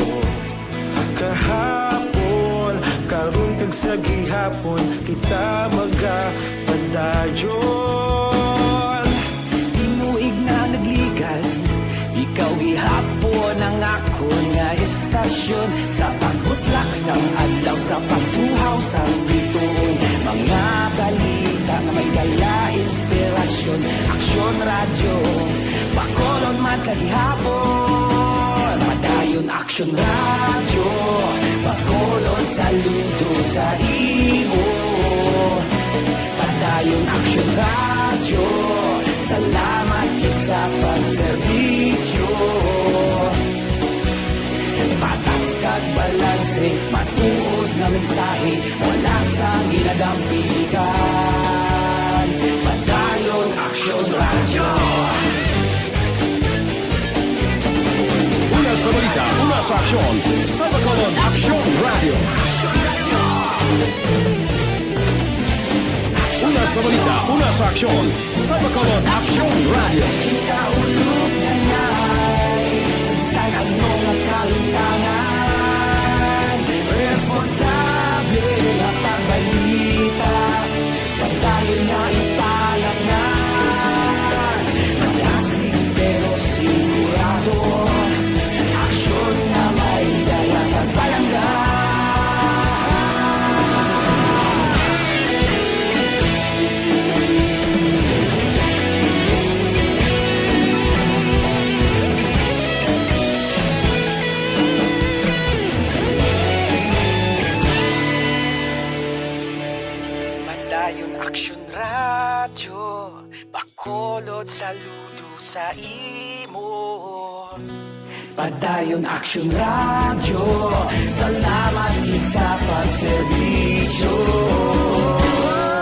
Kahapon, karon kag sa gihapon, kita magapadayon. Tinuig na nagligan, ikaw gihapon ang ako nga istasyon. Sa pagbutlak sang adlaw, sa pagtuhaw sang biton, mga balita nga may dala inspirasyon. Aksyon Radio, Bacolod man sa gihapon. Padayon Action Radio, Bacolod saludo sa imo. Padayon Action Radio, salamat gid sa pagserbisyo. Patas kag balanse, matuod na mensahe, wala sang ginadampigan. Padayon Action Radio. sa balita, una sa aksyon, sa Bacolod Aksyon Radio. Una sa balita, una sa aksyon, sa Bacolod Aksyon Radio. Kaulog na na'y sagsay ang mga kalintangan. Responsable na pagbalita, pagdayon na ipalaknan. Malasig pero sigurado, aksyon na may dala at palanggan. Madayon Aksyon Radyo, Bacolod saludo sa imo. Padayon Aksyon Radyo, salamat gid sa pagserbisyo.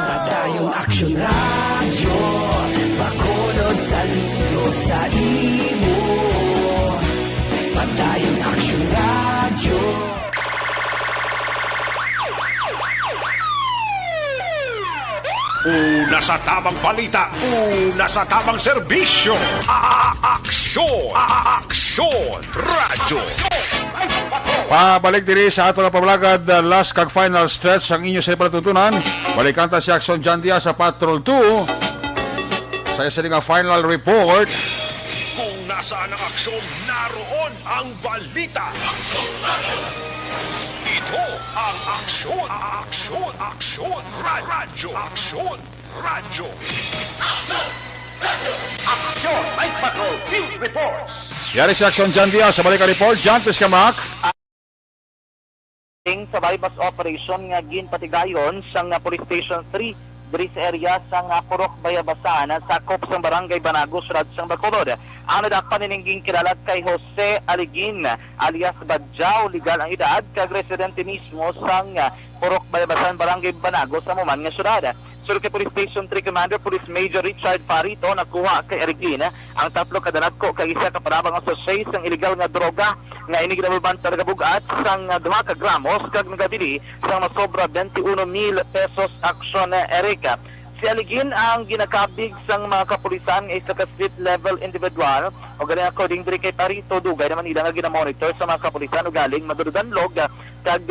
Padayon Aksyon Radyo, Bacolod saludo sa imo. Padayon Aksyon Radyo. Una sa tamang balita, una sa tamang serbisyo. Aksyon! Aksyon! Radyo! Pabalik diri sa ato na pabalagad last kag final stretch ang inyo sa palatuntunan. Balikanta si Aksyon Jan Diaz sa Patrol 2. Sa isa nga final report. Kung nasaan ang aksyon, naroon ang balita. Ito ang aksyon! Aksyon! Aksyon! Radyo! Aksyon! Radyo! Aksyon! Night Patrol Field Reports! Yari si Aksyon Jan Diaz sa balikan report. Jan, please come back. Sa bypass operation nga ginpatigayon sa Police Station 3 diri sa area sa Purok Bayabasan sa sakop sa Barangay Banagos Rad sa Bacolod. Ang nadakpan ningging kilalat kay Jose Aligin alias Badjao, legal ang edad, kag residente mismo sa Purok Bayabasan Barangay Banagos sa Muman nga syudad. Sulod kay Police Station 3 Commander Police Major Richard Parito nakuha kay Aligin ang tatlo kadanatko kay isa ka parabang associate sang illegal nga droga nga iniginabuban sa nagabugat sang 2 ka gramos kag nagabili sang masobra 21,000 pesos aksyon na Erika. Si Aligin ang ginakabig sang mga kapulisan isa ka street level individual o galing according diri kay Parito dugay naman nila nga ginamonitor sa mga kapulisan o galing madududanlog kag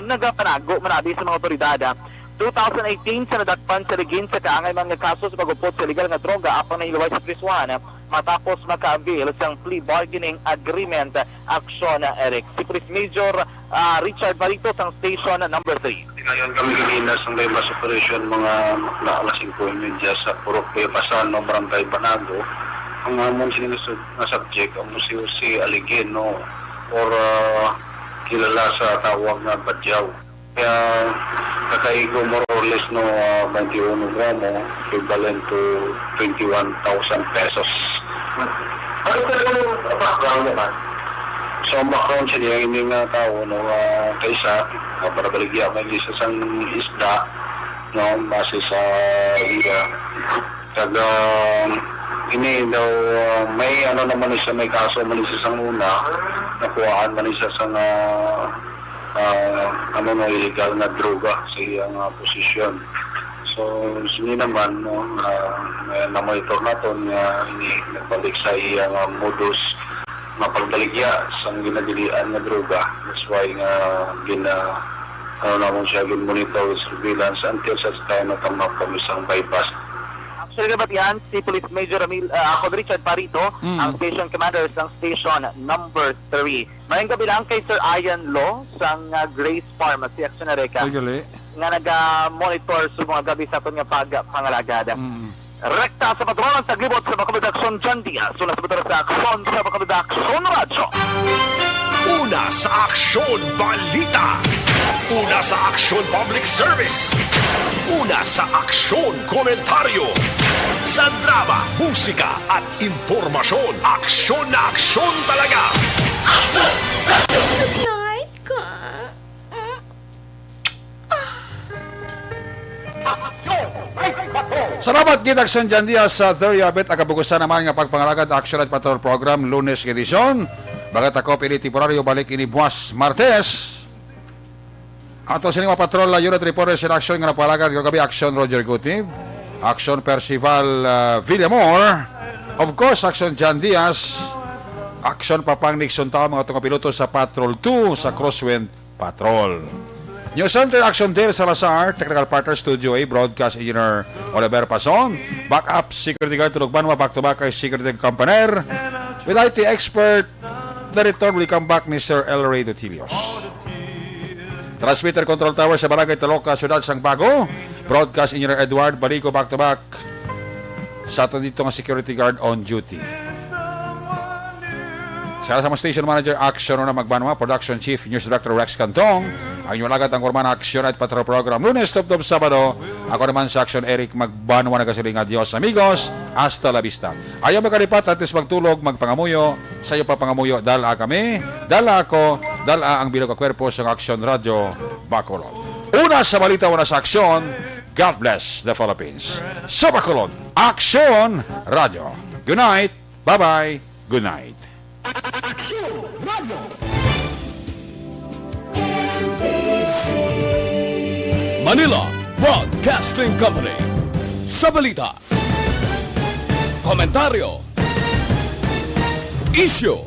nagapanago manabi sa mga otoridad. 2018 sa nadakpan sa Aligin sa kaangay mga kaso sa pagupot sa illegal nga droga apang nahiluway sa Priswana matapos maka-avail sang plea bargaining agreement aksyon na Eric. Si Police Major Richard Barito sang station number 3. Ngayon kami gininas ng bypass operation mga alas 5 media sa Purok Bayabasan no Barangay Banago. Ang amon sinusod na subject ang si Aligin no or kilala sa tawag na Badjao. Kaya kakaigo more or less no 21 gramo equivalent to 21,000 pesos. Ano talagang background naman? So background siya hindi nga tao no kaysa para baligya may isa sang isda no base sa iya kag ini daw may ano naman isa may kaso man isa sang una nakuhaan man isa sang ano na illegal na droga sa iyang posisyon. So, sini naman, no, na-monitor natin nga nagbalik sa iyang modus na pagbaligya sa ginadilian na droga. That's why nga naman siya gin-monitor with surveillance until such time na tamap kami sa bypass. Actually, dapat yan, si Police Major Richard Parito, ang station commander ng station number 3. Mayang gabi lang kay Sir Ian Law sa Grace Pharmacy, Aksyon Erika, nga nag-monitor sa mga gabi sa itong pangalagada. Rekta sa patrolan sa glibot sa Bacolod Aksyon Jan Diaz. Una sa patrolan sa Aksyon sa Bacolod Aksyon Radyo. Una sa aksyon balita. Una sa aksyon public service. Una sa aksyon komentaryo. Sa drama, musika at impormasyon. Aksyon na aksyon talaga. Aksyon! Night ka. Salamat gid Aksyon Jan Diaz sa Theriabet agabugusan naman nga pagpangalagad Aksyon at Patrol Program Lunes edisyon. Bagat ako pili temporaryo balik ini buwas Martes. Ato sa mga patrol la unit reporters in action nga napalagad kagabi action Roger Gutib, action Percival Villamor, of course action John Diaz, action Papang Nixon Tao mga tunga piloto sa Patrol 2 sa Crosswind Patrol. News Center Action Dale Salazar, Technical Partner Studio A, Broadcast Engineer Oliver Pason, Backup Security Guard Tulugbanwa, back to back kay Security Campaner, with IT Expert, the return will come back ni Sir El Rey Dutilios. Transmitter Control Tower sa Barangay Taloca, Ciudad Sang Bago, Broadcast Engineer Edward Balico, back to back sa ato dito nga Security Guard on duty. Sa kasama Station Manager Action na Magbanwa, Production Chief News Director Rex Cantong, ang inyong lagat ang kurman Action at Patrol Program Lunes, Top Sabado. Ako naman sa Action Eric Magbanwa, nagasiling adios amigos, hasta la vista. Ayaw magkalipat at magtulog, magpangamuyo, sa iyo pa pangamuyo, dala kami, dala ako, dala ang bilog kakwerpo sa Action Radio Bacolod. Una sa balita, una sa Action, God bless the Philippines. Sa Bacolod, Action Radio. Good night, bye-bye, good night. Manila Broadcasting Company. Sa balita, komentaryo, issue,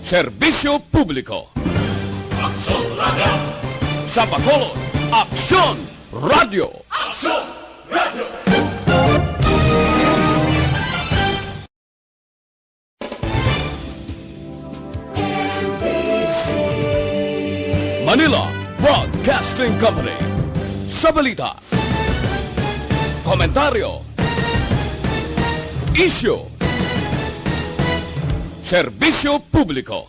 serbisyo publiko. Aksyon Radio. Sa Bacolod, Aksyon Radio. Aksyon Radio. Manila Broadcasting Company. Sa balita, komentaryo, issue, serbisyo publiko.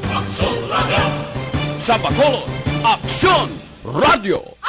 Aksyon Radio. Sa Bacolod, Aksyon Radio.